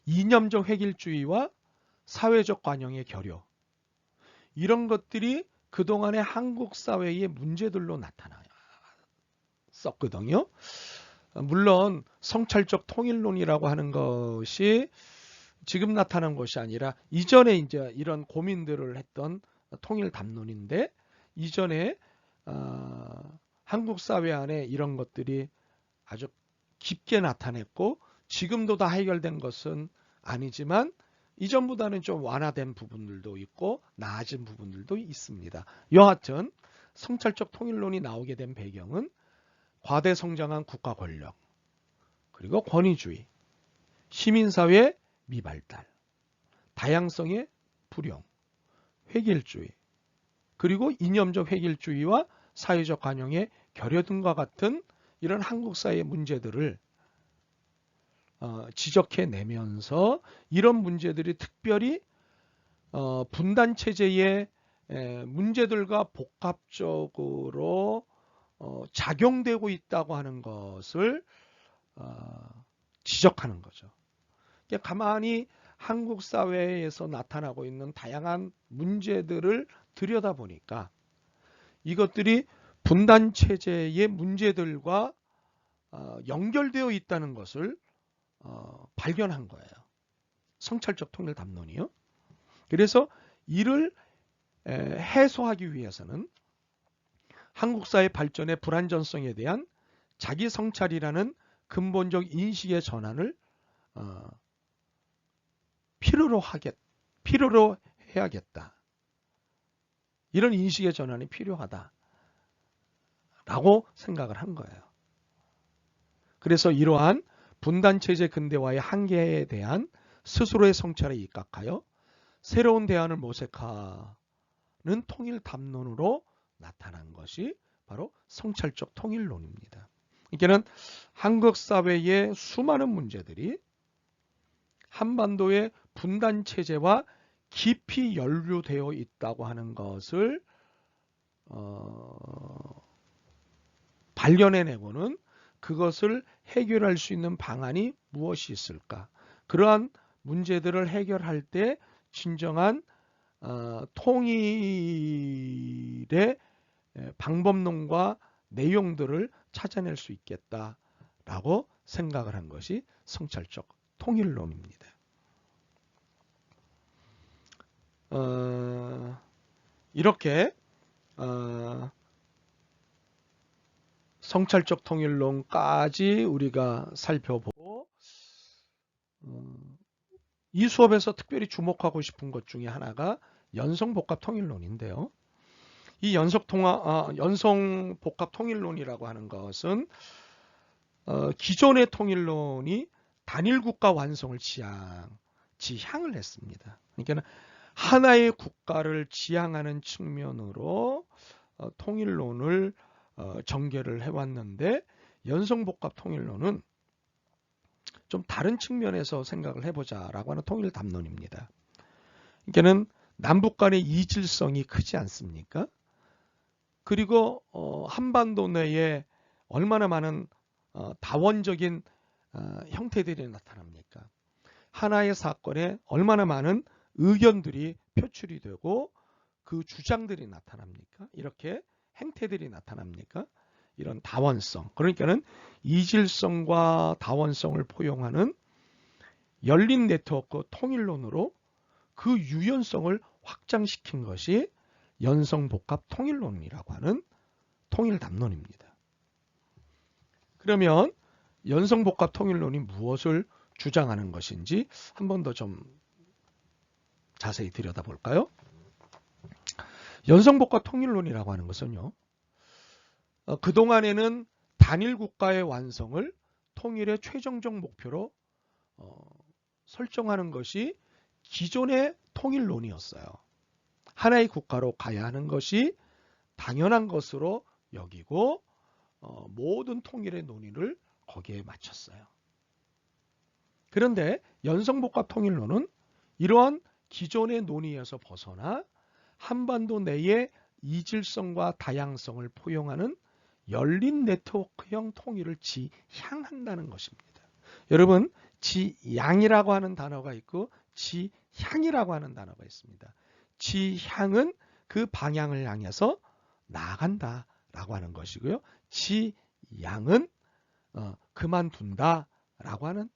이념적 획일주의와 사회적 관용의 결여, 이런 것들이 그동안의 한국 사회의 문제들로 나타났었거든요. 물론 성찰적 통일론이라고 하는 것이 지금 나타난 것이 아니라 이전에 이제 이런 고민들을 했던 통일 담론인데, 이전에 한국 사회 안에 이런 것들이 아주 깊게 나타냈고 지금도 다 해결된 것은 아니지만 이전보다는 좀 완화된 부분들도 있고 나아진 부분들도 있습니다. 여하튼 성찰적 통일론이 나오게 된 배경은 과대 성장한 국가 권력, 그리고 권위주의, 시민사회 미발달, 다양성의 불용, 획일주의, 그리고 이념적 획일주의와 사회적 관용의 결여 등과 같은 이런 한국 사회의 문제들을 지적해내면서 이런 문제들이 특별히 분단체제의 문제들과 복합적으로 작용되고 있다고 하는 것을 지적하는 거죠. 가만히 한국 사회에서 나타나고 있는 다양한 문제들을 들여다보니까 이것들이 분단체제의 문제들과 연결되어 있다는 것을 발견한 거예요. 성찰적 통일 담론이요. 그래서 이를 해소하기 위해서는 한국 사회 발전의 불완전성에 대한 자기 성찰이라는 근본적 인식의 전환을 필요로 해야겠다. 이런 인식의 전환이 필요하다라고 생각을 한 거예요. 그래서 이러한 분단체제 근대화의 한계에 대한 스스로의 성찰에 입각하여 새로운 대안을 모색하는 통일 담론으로 나타난 것이 바로 성찰적 통일론입니다. 이게는 한국 사회의 수많은 문제들이 한반도의 분단체제와 깊이 연루되어 있다고 하는 것을 발견해내고는 그것을 해결할 수 있는 방안이 무엇이 있을까? 그러한 문제들을 해결할 때 진정한 통일의 방법론과 내용들을 찾아낼 수 있겠다라고 생각을 한 것이 성찰적 통일론입니다. 이렇게 성찰적 통일론까지 우리가 살펴보고 이 수업에서 특별히 주목하고 싶은 것 중에 하나가 연성복합 통일론인데요. 이 연성복합 통일론이라고 하는 것은 기존의 통일론이 단일국가 완성을 지향을 했습니다. 그러니까 하나의 국가를 지향하는 측면으로 통일론을 전개를 해왔는데 연성복합 통일론은 좀 다른 측면에서 생각을 해보자라고 하는 통일 담론입니다. 그러니까는 남북 간의 이질성이 크지 않습니까? 그리고 한반도 내에 얼마나 많은 다원적인 형태들이 나타납니까? 하나의 사건에 얼마나 많은 의견들이 표출이 되고 그 주장들이 나타납니까? 이렇게 행태들이 나타납니까? 이런 다원성, 그러니까는 이질성과 다원성을 포용하는 열린 네트워크 통일론으로 그 유연성을 확장시킨 것이 연성복합 통일론이라고 하는 통일 담론입니다. 그러면 연성복합 통일론이 무엇을 주장하는 것인지 한 번 더 좀 자세히 들여다볼까요? 연성복합 통일론이라고 하는 것은요, 그동안에는 단일 국가의 완성을 통일의 최종적 목표로 설정하는 것이 기존의 통일론이었어요. 하나의 국가로 가야 하는 것이 당연한 것으로 여기고 모든 통일의 논의를 거기에 맞췄어요. 그런데 연성복합 통일론은 이러한 기존의 논의에서 벗어나 한반도 내의 이질성과 다양성을 포용하는 열린 네트워크형 통일을 지향한다는 것입니다. 여러분, 지향이라고 하는 단어가 있고 지향이라고 하는 단어가 있습니다. 지향은 그 방향을 향해서 나아간다라고 하는 것이고요. 지향은 그만둔다라고 하는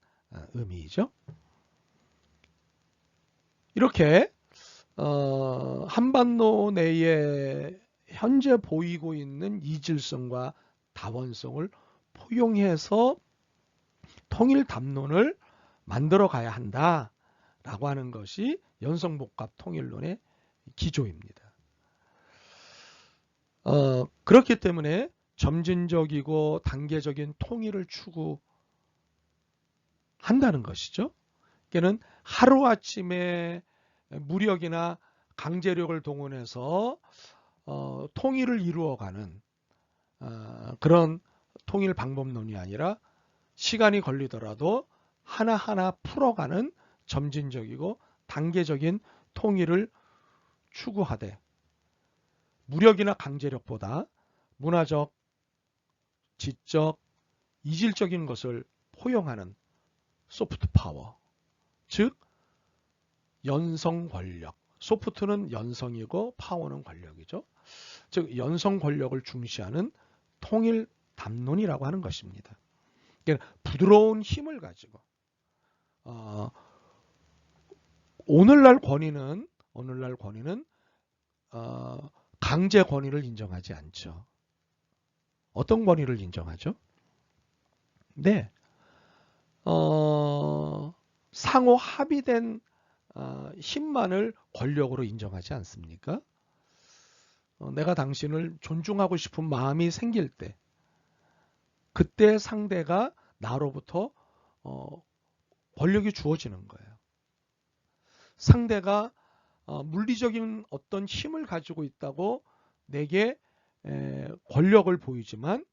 의미이죠. 이렇게 한반도 내에 현재 보이고 있는 이질성과 다원성을 포용해서 통일 담론을 만들어 가야 한다라고 하는 것이 연성복합 통일론의 기조입니다. 그렇기 때문에 점진적이고 단계적인 통일을 추구한다는 것이죠. 그러니까 하루아침에 무력이나 강제력을 동원해서 통일을 이루어가는 그런 통일 방법론이 아니라 시간이 걸리더라도 하나하나 풀어가는 점진적이고 단계적인 통일을 추구하되 무력이나 강제력보다 문화적, 지적, 이질적인 것을 포용하는 소프트 파워, 즉 연성 권력. 소프트는 연성이고 파워는 권력이죠. 즉 연성 권력을 중시하는 통일 담론이라고 하는 것입니다. 그러니까 부드러운 힘을 가지고 오늘날 권위는 강제 권위를 인정하지 않죠. 어떤 권위를 인정하죠? 네, 상호 합의된 힘만을 권력으로 인정하지 않습니까? 내가 당신을 존중하고 싶은 마음이 생길 때 그때 상대가 나로부터 권력이 주어지는 거예요. 상대가 물리적인 어떤 힘을 가지고 있다고 내게 권력을 보이지만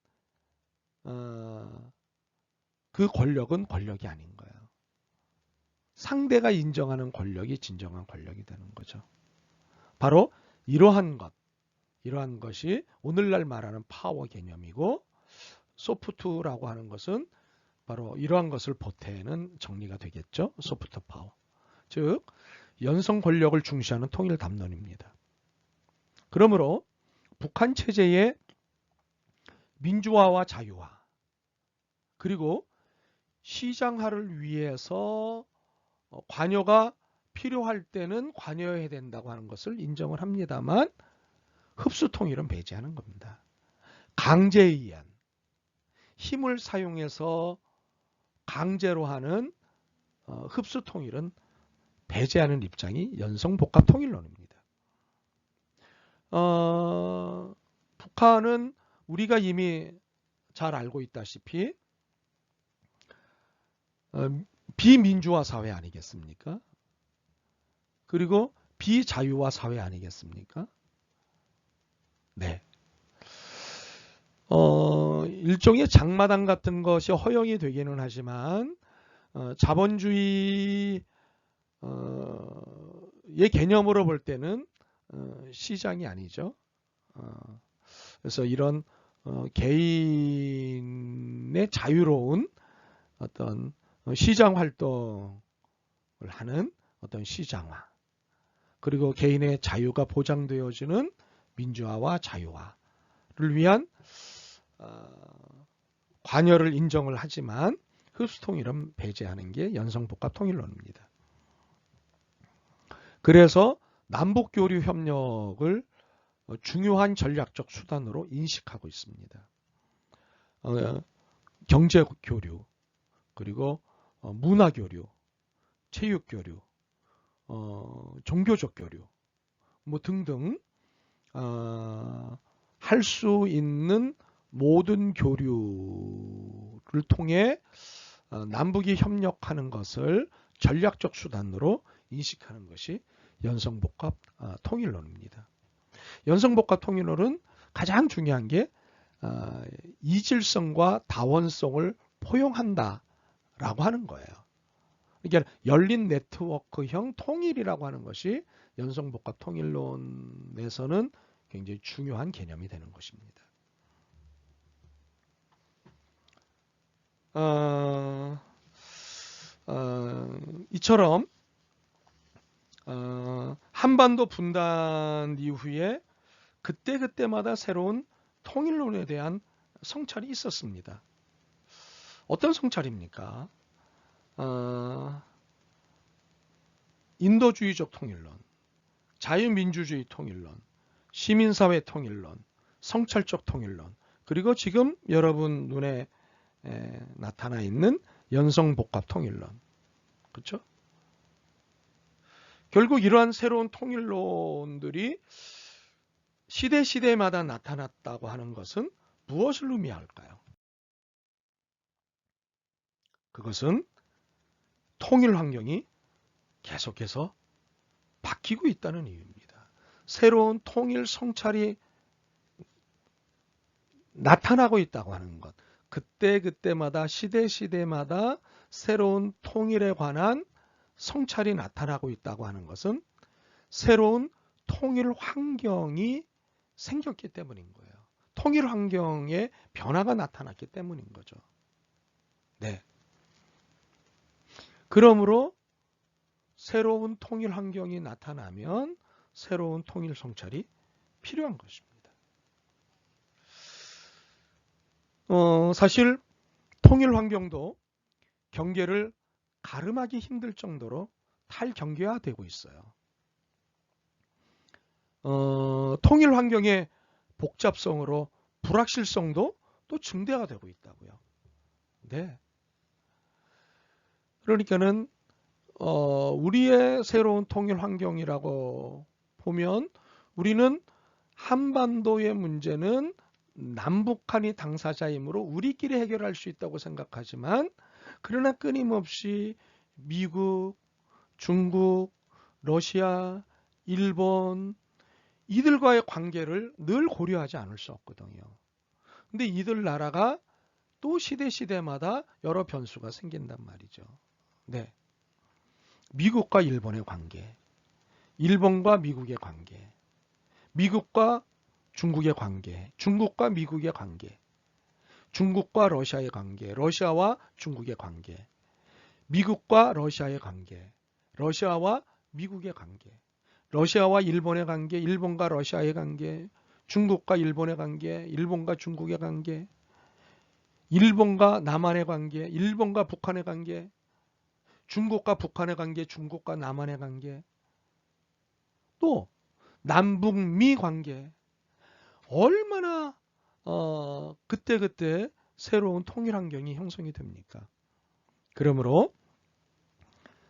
그 권력은 권력이 아닌 거예요. 상대가 인정하는 권력이 진정한 권력이 되는 거죠. 바로 이러한 것이 오늘날 말하는 파워 개념이고 소프트라고 하는 것은 바로 이러한 것을 보태는 정리가 되겠죠. 소프트 파워. 즉 연성 권력을 중시하는 통일 담론입니다. 그러므로 북한 체제의 민주화와 자유화 그리고 시장화를 위해서 관여가 필요할 때는 관여해야 된다고 하는 것을 인정을 합니다만 흡수 통일은 배제하는 겁니다. 강제에 의한 힘을 사용해서 강제로 하는 흡수 통일은 배제하는 입장이 연성복합 통일론입니다. 북한은 우리가 이미 잘 알고 있다시피 비민주화 사회 아니겠습니까? 그리고 비자유화 사회 아니겠습니까? 네. 일종의 장마당 같은 것이 허용이 되기는 하지만 자본주의의 개념으로 볼 때는 시장이 아니죠. 그래서 이런 개인의 자유로운 어떤 시장 활동을 하는 어떤 시장화 그리고 개인의 자유가 보장되어지는 민주화와 자유화를 위한 관여를 인정을 하지만 흡수통일은 배제하는 게 연성복합 통일론입니다. 그래서 남북교류 협력을 중요한 전략적 수단으로 인식하고 있습니다. 경제교류, 그리고 문화교류, 체육교류, 종교적 교류 뭐 등등 할 수 있는 모든 교류를 통해 남북이 협력하는 것을 전략적 수단으로 인식하는 것이 연성복합 통일론입니다. 연성복합 통일론은 가장 중요한 게 이질성과 다원성을 포용한다라고 하는 거예요. 그러니까 열린 네트워크형 통일이라고 하는 것이 연성복합 통일론에서는 굉장히 중요한 개념이 되는 것입니다. 이처럼 한반도 분단 이후에 그때그때마다 새로운 통일론에 대한 성찰이 있었습니다. 어떤 성찰입니까? 인도주의적 통일론, 자유민주주의 통일론, 시민사회 통일론, 성찰적 통일론, 그리고 지금 여러분 눈에 나타나 있는 연성복합 통일론. 그렇죠? 결국 이러한 새로운 통일론들이 시대마다 나타났다고 하는 것은 무엇을 의미할까요? 그것은 통일 환경이 계속해서 바뀌고 있다는 이유입니다. 새로운 통일 성찰이 나타나고 있다고 하는 것. 그때마다 시대마다 새로운 통일에 관한 성찰이 나타나고 있다고 하는 것은 새로운 통일 환경이 생겼기 때문인 거예요. 통일 환경에 변화가 나타났기 때문인 거죠. 네. 그러므로 새로운 통일 환경이 나타나면 새로운 통일 성찰이 필요한 것입니다. 사실 통일 환경도 경계를 가름하기 힘들 정도로 탈경계화되고 있어요. 통일 환경의 복잡성으로 불확실성도 또 증대가 되고 있다고요. 네. 그러니까는 우리의 새로운 통일 환경이라고 보면 우리는 한반도의 문제는 남북한이 당사자이므로 우리끼리 해결할 수 있다고 생각하지만 그러나 끊임없이 미국, 중국, 러시아, 일본 이들과의 관계를 늘 고려하지 않을 수 없거든요. 근데 이들 나라가 또 시대마다 여러 변수가 생긴단 말이죠. 네. 미국과 일본의 관계, 일본과 미국의 관계, 미국과 중국의 관계, 중국과 미국의 관계, 중국과 러시아의 관계, 러시아와 중국의 관계, 미국과 러시아의 관계, 러시아와 미국의 관계, 러시아와 일본의 관계, 일본과 러시아의 관계, 중국과 일본의 관계, 일본과 중국의 관계, 일본과 남한의 관계, 일본과 북한의 관계, 중국과 북한의 관계, 중국과 남한의 관계, 또 남북미 관계, 얼마나 그때 새로운 통일 환경이 형성이 됩니까? 그러므로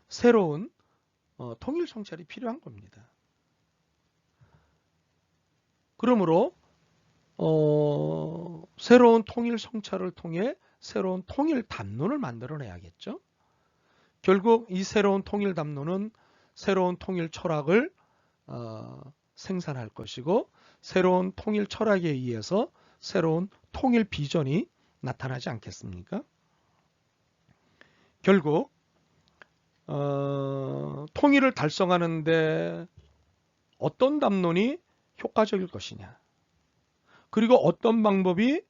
새로운 통일 성찰이 필요한 겁니다. 그러므로 새로운 통일 성찰을 통해 새로운 통일 담론을 만들어내야겠죠. 결국 이 새로운 통일 담론은 새로운 통일 철학을 생산할 것이고 새로운 통일 철학에 의해서 새로운 통일 비전이 나타나지 않겠습니까? 결국 통일을 달성하는데 어떤 담론이 효과적일 것이냐, 그리고 어떤 방법이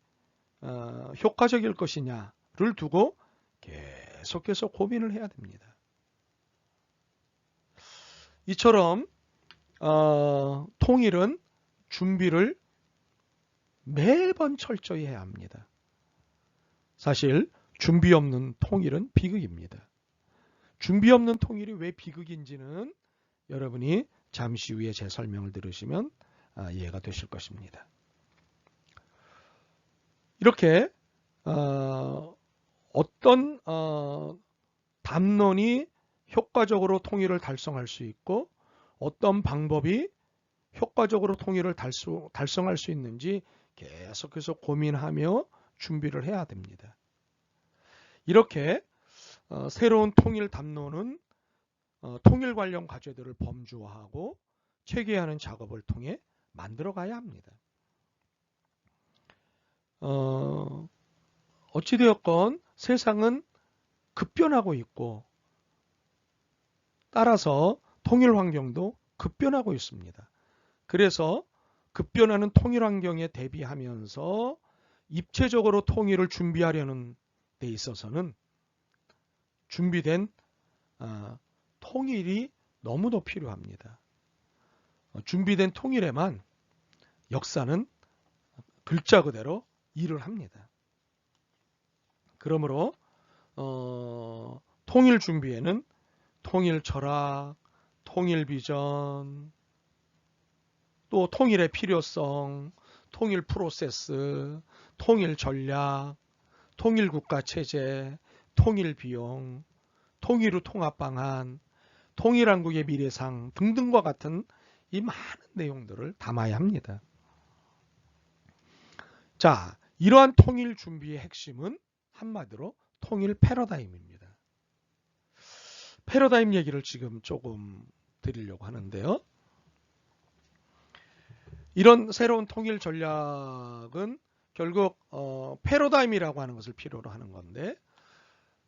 효과적일 것이냐를 두고 계속해서 고민을 해야 됩니다. 이처럼 통일은 준비를 매번 철저히 해야 합니다. 사실 준비 없는 통일은 비극입니다. 준비 없는 통일이 왜 비극인지는 여러분이 잠시 후에 제 설명을 들으시면 이해가 되실 것입니다. 이렇게 어떤 담론이 효과적으로 통일을 달성할 수 있고 어떤 방법이 효과적으로 통일을 달성할 수 있는지 계속해서 고민하며 준비를 해야 됩니다. 이렇게 새로운 통일 담론은 통일 관련 과제들을 범주화하고 체계하는 작업을 통해 만들어가야 합니다. 어찌되었건 세상은 급변하고 있고 따라서 통일 환경도 급변하고 있습니다. 그래서 급변하는 통일 환경에 대비하면서 입체적으로 통일을 준비하려는 데 있어서는 준비된 통일이 너무도 필요합니다. 준비된 통일에만 역사는 글자 그대로 일을 합니다. 그러므로 통일 준비에는 통일 철학, 통일 비전, 또 통일의 필요성, 통일 프로세스, 통일 전략, 통일 국가 체제, 통일 비용, 통일 후 통합 방안, 통일한국의 미래상 등등과 같은 이 많은 내용들을 담아야 합니다. 자, 이러한 통일 준비의 핵심은 한마디로 통일 패러다임입니다. 패러다임 얘기를 지금 조금 드리려고 하는데요. 이런 새로운 통일 전략은 결국 패러다임이라고 하는 것을 필요로 하는 건데,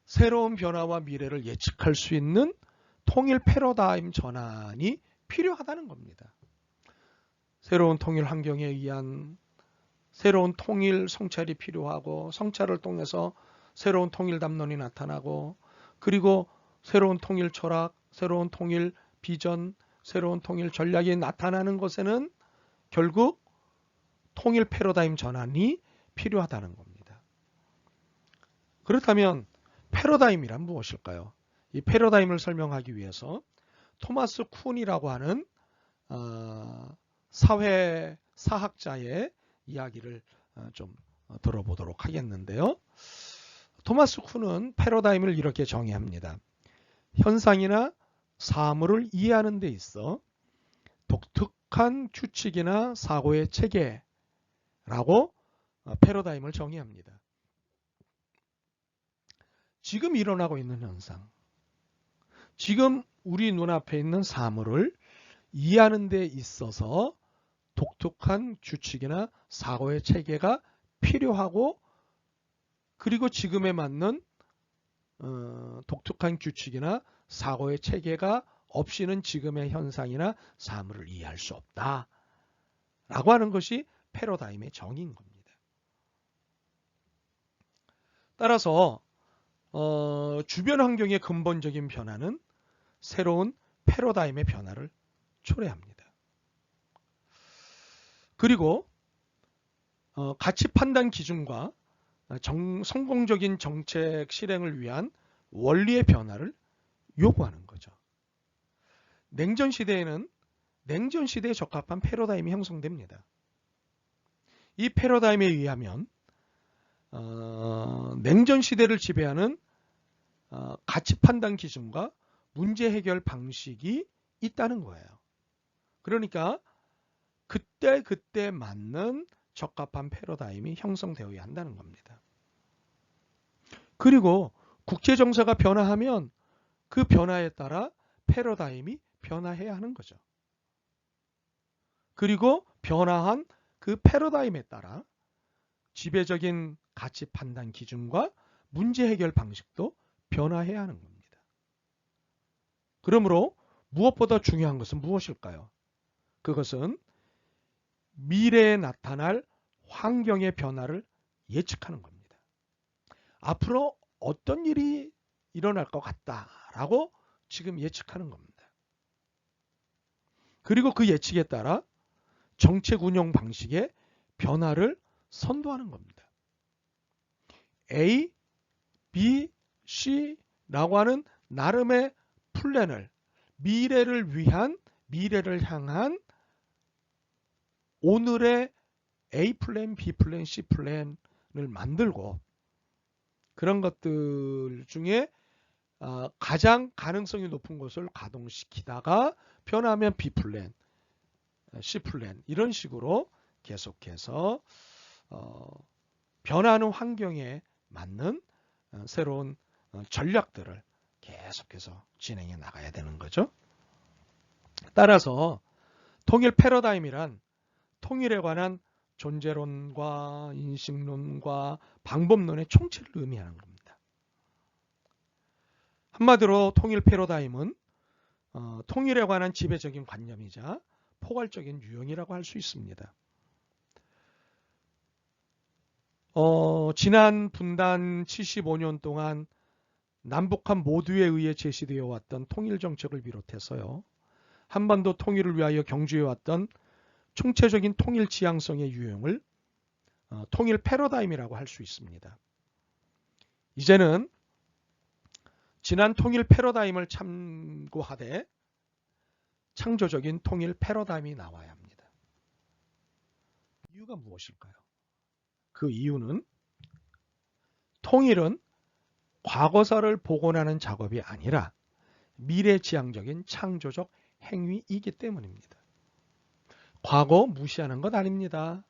새로운 변화와 미래를 예측할 수 있는 통일 패러다임 전환이 필요하다는 겁니다. 새로운 통일 환경에 의한 새로운 통일 성찰이 필요하고, 성찰을 통해서 새로운 통일 담론이 나타나고, 그리고 새로운 통일 철학, 새로운 통일 비전, 새로운 통일 전략이 나타나는 것에는 결국 통일 패러다임 전환이 필요하다는 겁니다. 그렇다면 패러다임이란 무엇일까요? 이 패러다임을 설명하기 위해서 토마스 쿤이라고 하는 사회사학자의 이야기를 좀 들어보도록 하겠는데요. 토마스 쿤은 패러다임을 이렇게 정의합니다. 현상이나 사물을 이해하는 데 있어 독특한 규칙이나 사고의 체계라고 패러다임을 정의합니다. 지금 일어나고 있는 현상, 지금 우리 눈앞에 있는 사물을 이해하는 데 있어서 독특한 규칙이나 사고의 체계가 필요하고, 그리고 지금에 맞는 독특한 규칙이나 사고의 체계가 없이는 지금의 현상이나 사물을 이해할 수 없다 라고 하는 것이 패러다임의 정의인 겁니다. 따라서 주변 환경의 근본적인 변화는 새로운 패러다임의 변화를 초래합니다. 그리고 가치 판단 기준과 성공적인 정책 실행을 위한 원리의 변화를 요구하는 거죠. 냉전 시대에는 냉전 시대에 적합한 패러다임이 형성됩니다. 이 패러다임에 의하면 냉전 시대를 지배하는 가치 판단 기준과 문제 해결 방식이 있다는 거예요. 그러니까 그때 맞는 적합한 패러다임이 형성되어야 한다는 겁니다. 그리고 국제 정세가 변화하면 그 변화에 따라 패러다임이 변화해야 하는 거죠. 그리고 변화한 그 패러다임에 따라 지배적인 가치 판단 기준과 문제 해결 방식도 변화해야 하는 겁니다. 그러므로 무엇보다 중요한 것은 무엇일까요? 그것은 미래에 나타날 환경의 변화를 예측하는 겁니다. 앞으로 어떤 일이 일어날 것 같다라고 지금 예측하는 겁니다. 그리고 그 예측에 따라 정책 운영 방식의 변화를 선도하는 겁니다. A, B, C라고 하는 나름의 플랜을 미래를 향한 오늘의 A 플랜, B 플랜, C 플랜을 만들고, 그런 것들 중에 가장 가능성이 높은 것을 가동시키다가 변하면 B 플랜, C 플랜 이런 식으로 계속해서 변하는 환경에 맞는 새로운 전략들을 계속해서 진행해 나가야 되는 거죠. 따라서 통일 패러다임이란 통일에 관한 존재론과 인식론과 방법론의 총체를 의미하는 겁니다. 한마디로 통일 패러다임은 통일에 관한 지배적인 관념이자 포괄적인 유형이라고 할 수 있습니다. 지난 분단 75년 동안 남북한 모두에 의해 제시되어 왔던 통일 정책을 비롯해서요, 한반도 통일을 위하여 경주해왔던 총체적인 통일 지향성의 유형을 통일 패러다임이라고 할 수 있습니다. 이제는 지난 통일 패러다임을 참고하되 창조적인 통일 패러다임이 나와야 합니다. 이유가 무엇일까요? 그 이유는 통일은 과거사를 복원하는 작업이 아니라 미래지향적인 창조적 행위이기 때문입니다. 과거 무시하는 것 아닙니다.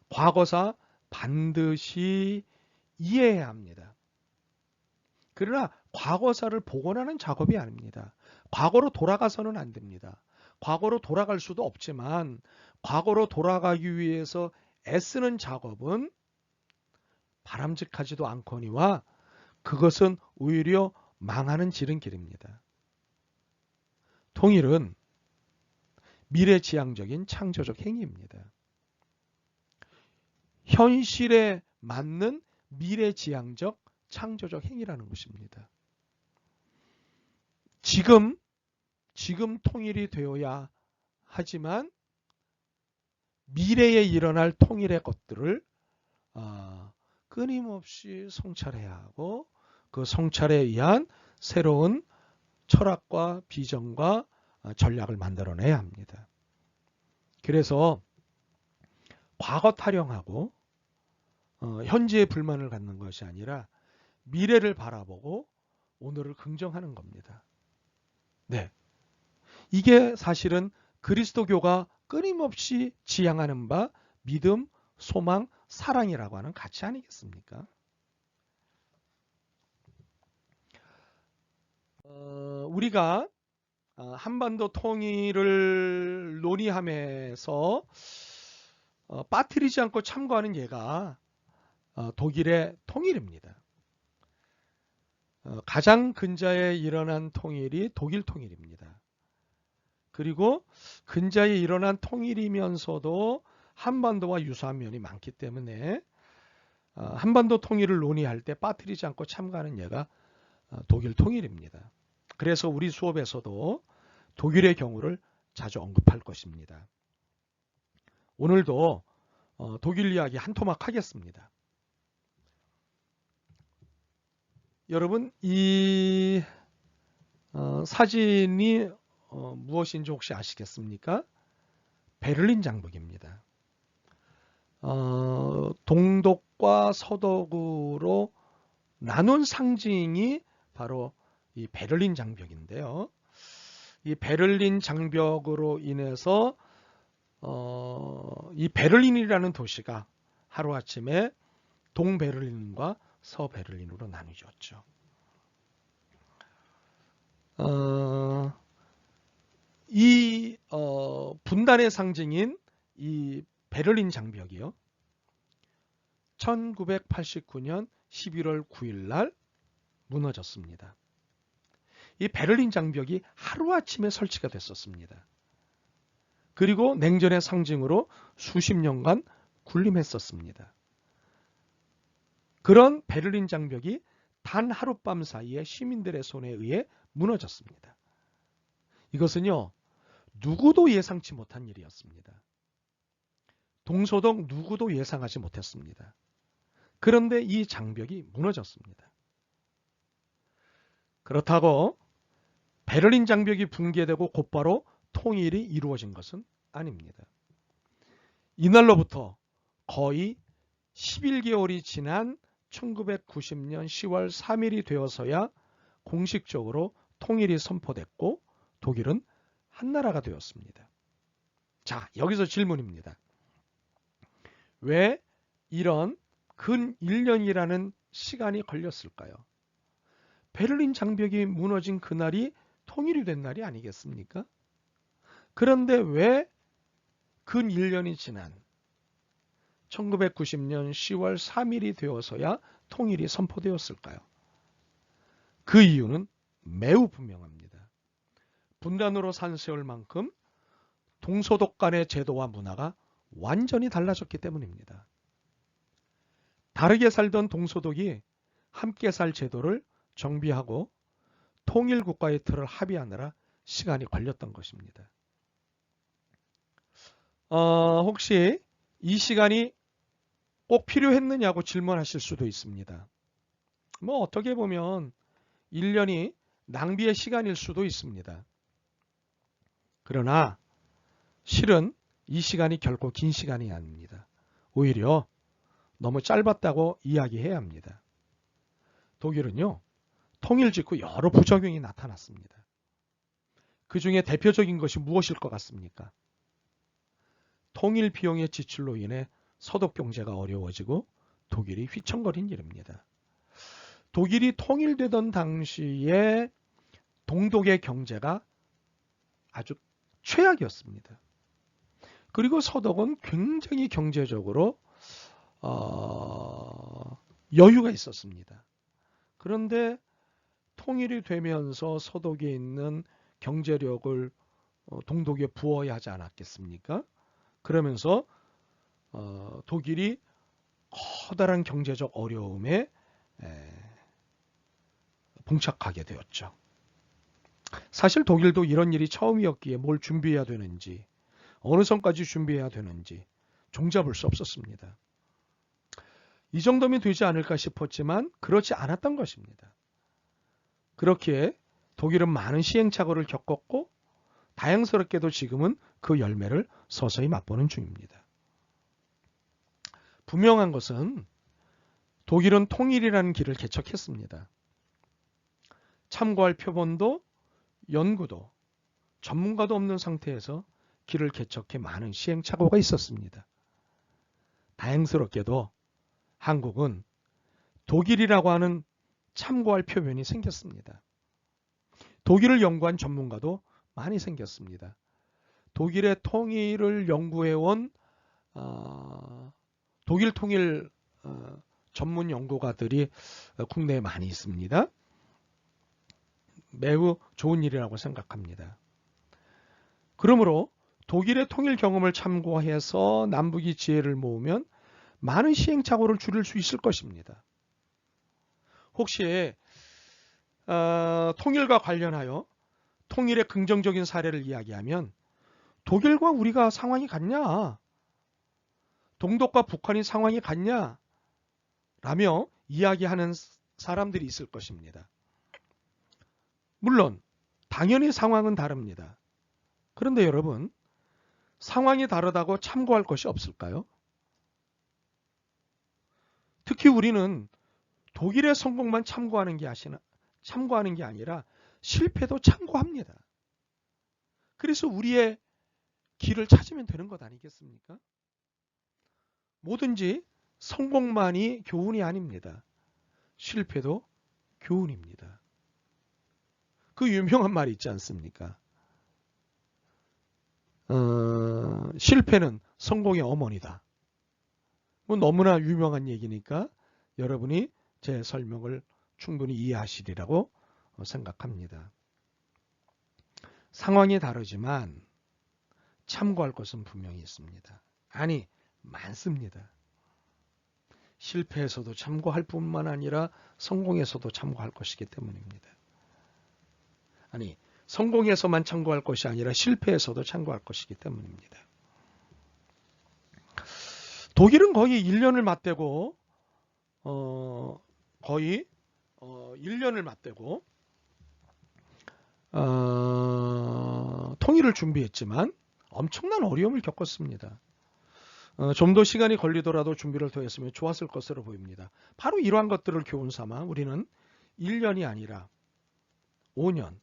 과거사 반드시 이해해야 합니다. 그러나 과거사를 복원하는 작업이 아닙니다. 과거로 돌아가서는 안 됩니다. 과거로 돌아갈 수도 없지만 과거로 돌아가기 위해서 애쓰는 작업은 바람직하지도 않거니와 그것은 오히려 망하는 지름길입니다. 통일은 미래지향적인 창조적 행위입니다. 현실에 맞는 미래지향적 창조적 행위라는 것입니다. 지금 통일이 되어야 하지만 미래에 일어날 통일의 것들을 끊임없이 성찰해야 하고 그 성찰에 의한 새로운 철학과 비전과 전략을 만들어내야 합니다. 그래서 과거 타령하고 현재의 불만을 갖는 것이 아니라 미래를 바라보고 오늘을 긍정하는 겁니다. 네, 이게 사실은 그리스도교가 끊임없이 지향하는 바 믿음, 소망, 사랑이라고 하는 가치 아니겠습니까? 우리가 한반도 통일을 논의하면서 빠뜨리지 않고 참고하는 예가 독일의 통일입니다. 가장 근자에 일어난 통일이 독일 통일입니다. 그리고 근자에 일어난 통일이면서도 한반도와 유사한 면이 많기 때문에 한반도 통일을 논의할 때 빠뜨리지 않고 참고하는 예가 독일 통일입니다. 그래서 우리 수업에서도 독일의 경우를 자주 언급할 것입니다. 오늘도 독일 이야기 한 토막 하겠습니다. 여러분, 이 사진이 무엇인지 혹시 아시겠습니까? 베를린 장벽입니다. 동독과 서독으로 나눈 상징이 바로 이 베를린 장벽인데요. 이 베를린 장벽으로 인해서 이 베를린이라는 도시가 하루아침에 동베를린과 서베를린으로 나뉘어졌죠. 이 분단의 상징인 이 베를린 장벽이요. 1989년 11월 9일 날 무너졌습니다. 이 베를린 장벽이 하루아침에 설치가 됐었습니다. 그리고 냉전의 상징으로 수십 년간 군림했었습니다. 그런 베를린 장벽이 단 하룻밤 사이에 시민들의 손에 의해 무너졌습니다. 이것은요, 누구도 예상치 못한 일이었습니다. 동서독 누구도 예상하지 못했습니다. 그런데 이 장벽이 무너졌습니다. 그렇다고 베를린 장벽이 붕괴되고 곧바로 통일이 이루어진 것은 아닙니다. 이날로부터 거의 11개월이 지난 1990년 10월 3일이 되어서야 공식적으로 통일이 선포됐고 독일은 한나라가 되었습니다. 자, 여기서 질문입니다. 왜 이런 근 1년이라는 시간이 걸렸을까요? 베를린 장벽이 무너진 그날이 통일이 된 날이 아니겠습니까? 그런데 왜 근 1년이 지난 1990년 10월 3일이 되어서야 통일이 선포되었을까요? 그 이유는 매우 분명합니다. 분단으로 산 세월만큼 동서독 간의 제도와 문화가 완전히 달라졌기 때문입니다. 다르게 살던 동서독이 함께 살 제도를 정비하고 통일국가의 틀을 합의하느라 시간이 걸렸던 것입니다. 혹시 이 시간이 꼭 필요했느냐고 질문하실 수도 있습니다. 뭐 어떻게 보면 1년이 낭비의 시간일 수도 있습니다. 그러나 실은 이 시간이 결코 긴 시간이 아닙니다. 오히려 너무 짧았다고 이야기해야 합니다. 독일은요, 통일 직후 여러 부작용이 나타났습니다. 그 중에 대표적인 것이 무엇일 것 같습니까? 통일 비용의 지출로 인해 서독 경제가 어려워지고 독일이 휘청거린 일입니다. 독일이 통일되던 당시에 동독의 경제가 아주 최악이었습니다. 그리고 서독은 굉장히 경제적으로 여유가 있었습니다. 그런데 통일이 되면서 서독에 있는 경제력을 동독에 부어야 하지 않았겠습니까? 그러면서 독일이 커다란 경제적 어려움에 봉착하게 되었죠. 사실 독일도 이런 일이 처음이었기에 뭘 준비해야 되는지, 어느 선까지 준비해야 되는지 종잡을 수 없었습니다. 이 정도면 되지 않을까 싶었지만 그렇지 않았던 것입니다. 그렇기에 독일은 많은 시행착오를 겪었고 다행스럽게도 지금은 그 열매를 서서히 맛보는 중입니다. 분명한 것은 독일은 통일이라는 길을 개척했습니다. 참고할 표본도 연구도 전문가도 없는 상태에서 길을 개척해 많은 시행착오가 있었습니다. 다행스럽게도 한국은 독일이라고 하는 참고할 표본이 생겼습니다. 독일을 연구한 전문가도 많이 생겼습니다. 독일의 통일을 연구해온 독일 통일 전문 연구가들이 국내에 많이 있습니다. 매우 좋은 일이라고 생각합니다. 그러므로 독일의 통일 경험을 참고해서 남북이 지혜를 모으면 많은 시행착오를 줄일 수 있을 것입니다. 혹시 통일과 관련하여 통일의 긍정적인 사례를 이야기하면 독일과 우리가 상황이 같냐? 동독과 북한이 상황이 같냐? 라며 이야기하는 사람들이 있을 것입니다. 물론 당연히 상황은 다릅니다. 그런데 여러분, 상황이 다르다고 참고할 것이 없을까요? 특히 우리는 독일의 성공만 참고하는 게 아니라 실패도 참고합니다. 그래서 우리의 길을 찾으면 되는 것 아니겠습니까? 뭐든지 성공만이 교훈이 아닙니다. 실패도 교훈입니다. 그 유명한 말이 있지 않습니까? 실패는 성공의 어머니다. 뭐 너무나 유명한 얘기니까 여러분이 제 설명을 충분히 이해하시리라고 생각합니다. 상황이 다르지만 참고할 것은 분명히 있습니다. 아니, 많습니다. 실패에서도 참고할 뿐만 아니라 성공에서도 참고할 것이기 때문입니다. 아니, 성공에서만 참고할 것이 아니라 실패에서도 참고할 것이기 때문입니다. 독일은 거의 1년을 맞대고 통일을 준비했지만 엄청난 어려움을 겪었습니다. 좀 더 시간이 걸리더라도 준비를 더 했으면 좋았을 것으로 보입니다. 바로 이러한 것들을 교훈 삼아 우리는 1년이 아니라 5년,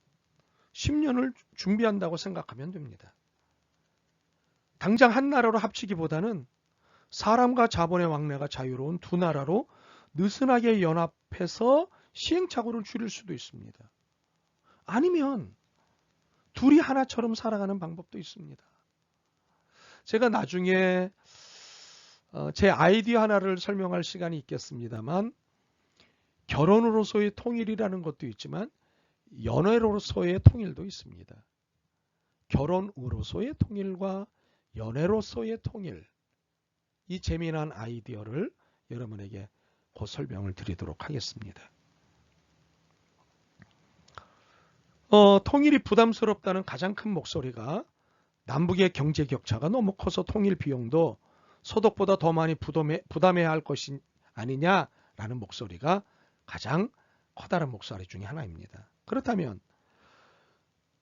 10년을 준비한다고 생각하면 됩니다. 당장 한 나라로 합치기보다는 사람과 자본의 왕래가 자유로운 두 나라로 느슨하게 연합해서 시행착오를 줄일 수도 있습니다. 아니면 둘이 하나처럼 살아가는 방법도 있습니다. 제가 나중에 제 아이디어 하나를 설명할 시간이 있겠습니다만 결혼으로서의 통일이라는 것도 있지만 연애로서의 통일도 있습니다. 결혼으로서의 통일과 연애로서의 통일, 이 재미난 아이디어를 여러분에게 곧 설명을 드리도록 하겠습니다. 통일이 부담스럽다는 가장 큰 목소리가 남북의 경제 격차가 너무 커서 통일 비용도 소득보다 더 많이 부담해야 할 것이 아니냐라는 목소리가 가장 커다란 목소리 중에 하나입니다. 그렇다면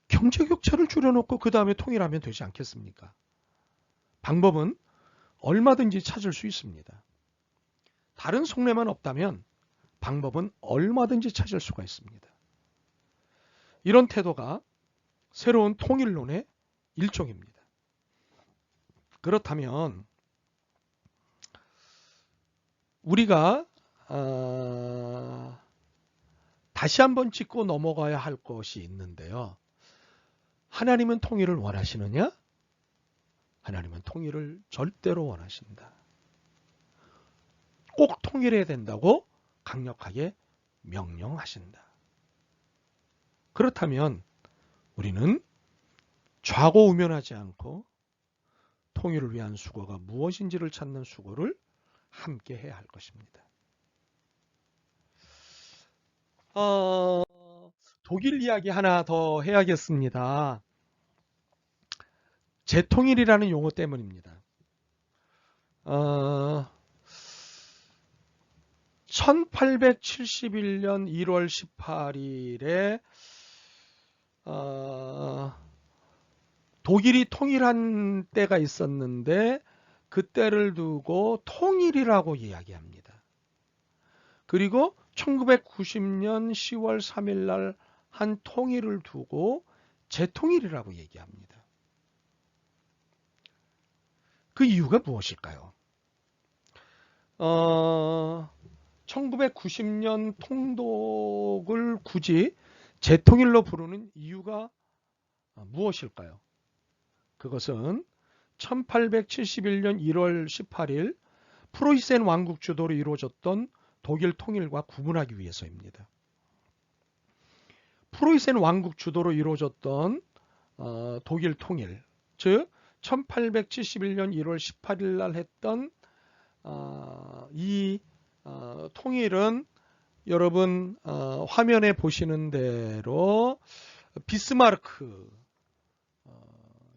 경제 격차를 줄여놓고 그 다음에 통일하면 되지 않겠습니까? 방법은 얼마든지 찾을 수 있습니다. 다른 속내만 없다면 방법은 얼마든지 찾을 수가 있습니다. 이런 태도가 새로운 통일론의 일종입니다. 그렇다면 우리가 다시 한번 짚고 넘어가야 할 것이 있는데요. 하나님은 통일을 원하시느냐? 하나님은 통일을 절대로 원하신다. 꼭 통일해야 된다고 강력하게 명령하신다. 그렇다면 우리는 좌고우면하지 않고 통일을 위한 수고가 무엇인지를 찾는 수고를 함께 해야 할 것입니다. 독일 이야기 하나 더 해야겠습니다. 재통일이라는 용어 때문입니다. 1871년 1월 18일에 독일이 통일한 때가 있었는데 그때를 두고 통일이라고 이야기합니다. 그리고 1990년 10월 3일 날 한 통일을 두고 재통일이라고 얘기합니다. 그 이유가 무엇일까요? 1990년 통독을 굳이 재통일로 부르는 이유가 무엇일까요? 그것은 1871년 1월 18일 프로이센 왕국 주도로 이루어졌던 독일 통일과 구분하기 위해서입니다. 프로이센 왕국 주도로 이루어졌던 독일 통일, 즉 1871년 1월 18일 날 했던 이 통일은 여러분 화면에 보시는 대로 비스마르크에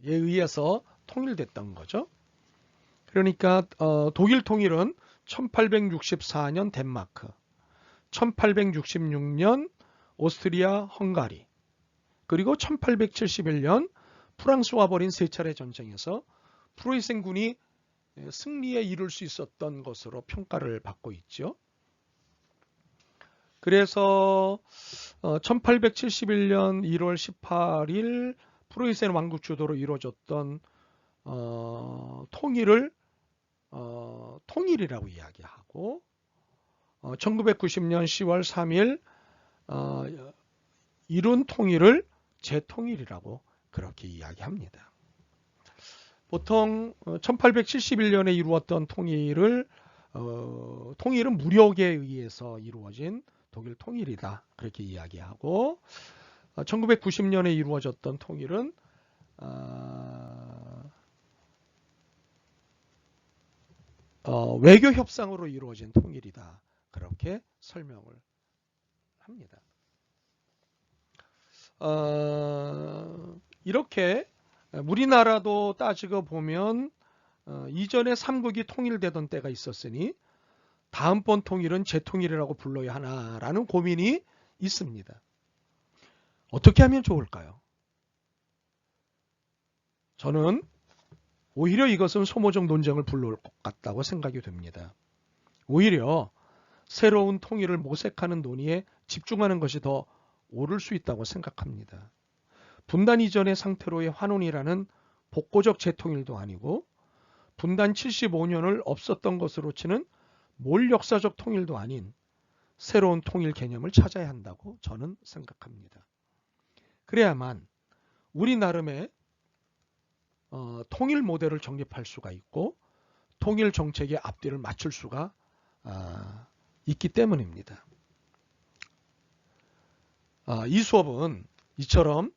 의해서 통일됐던 거죠. 그러니까 독일 통일은 1864년 덴마크, 1866년 오스트리아 헝가리, 그리고 1871년 프랑스와 벌인 세 차례 전쟁에서 프로이센군이 승리에 이를 수 있었던 것으로 평가를 받고 있죠. 그래서 1871년 1월 18일 프로이센 왕국 주도로 이루어졌던 통일을 통일이라고 이야기하고 1990년 10월 3일 이룬 통일을 재통일이라고 그렇게 이야기합니다. 보통 1871년에 이루었던 통일은 무력에 의해서 이루어진 독일 통일이다 그렇게 이야기하고 1990년에 이루어졌던 통일은 외교 협상으로 이루어진 통일이다 그렇게 설명을 합니다. 이렇게 우리나라도 따지고 보면 이전에 삼국이 통일되던 때가 있었으니 다음번 통일은 재통일이라고 불러야 하나라는 고민이 있습니다. 어떻게 하면 좋을까요? 저는 오히려 이것은 소모적 논쟁을 불러올 것 같다고 생각이 됩니다. 오히려 새로운 통일을 모색하는 논의에 집중하는 것이 더 옳을 수 있다고 생각합니다. 분단 이전의 상태로의 환원이라는 복고적 재통일도 아니고 분단 75년을 없었던 것으로 치는 몰 역사적 통일도 아닌 새로운 통일 개념을 찾아야 한다고 저는 생각합니다. 그래야만 우리 나름의 통일 모델을 정립할 수가 있고 통일 정책의 앞뒤를 맞출 수가 있기 때문입니다. 이 수업은 이처럼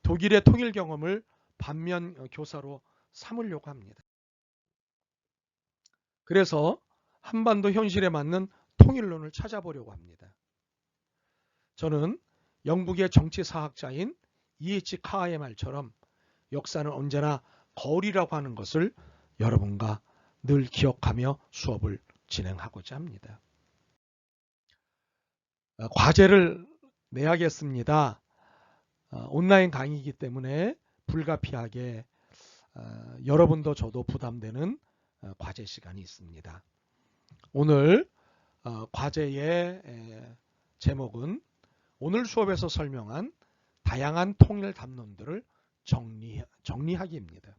독일의 통일 경험을 반면 교사로 삼으려고 합니다. 그래서 한반도 현실에 맞는 통일론을 찾아보려고 합니다. 저는 영국의 정치사학자인 E.H. 카하의 말처럼 역사는 언제나 거울이라고 하는 것을 여러분과 늘 기억하며 수업을 진행하고자 합니다. 과제를 내야겠습니다. 온라인 강의이기 때문에 불가피하게 여러분도 저도 부담되는 과제 시간이 있습니다. 오늘 과제의 제목은 오늘 수업에서 설명한 다양한 통일 담론들을 정리하기입니다.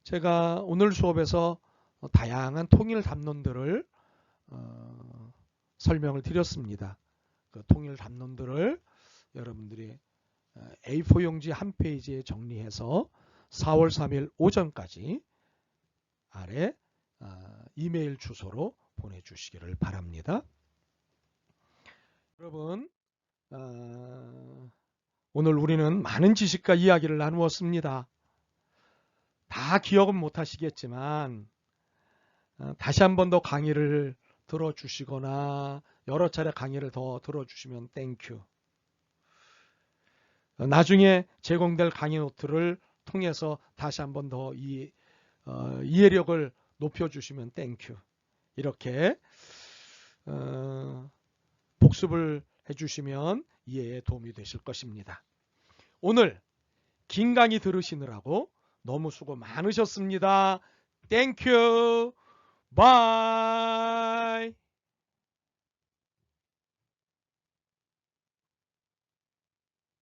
제가 오늘 수업에서 다양한 통일 담론들을 설명을 드렸습니다. 그 통일 담론들을 여러분들이 A4 용지 한 페이지에 정리해서 4월 3일 오전까지 아래 이메일 주소로 보내주시기를 바랍니다. 여러분, 오늘 우리는 많은 지식과 이야기를 나누었습니다. 다 기억은 못하시겠지만 다시 한 번 더 강의를 들어주시거나 여러 차례 강의를 더 들어주시면 땡큐. 나중에 제공될 강의 노트를 통해서 다시 한 번 더 이해력을 높여주시면 땡큐. 이렇게 복습을 해주시면 이해에 도움이 되실 것입니다. 오늘 긴 강의 들으시느라고 너무 수고 많으셨습니다. 땡큐. 바이.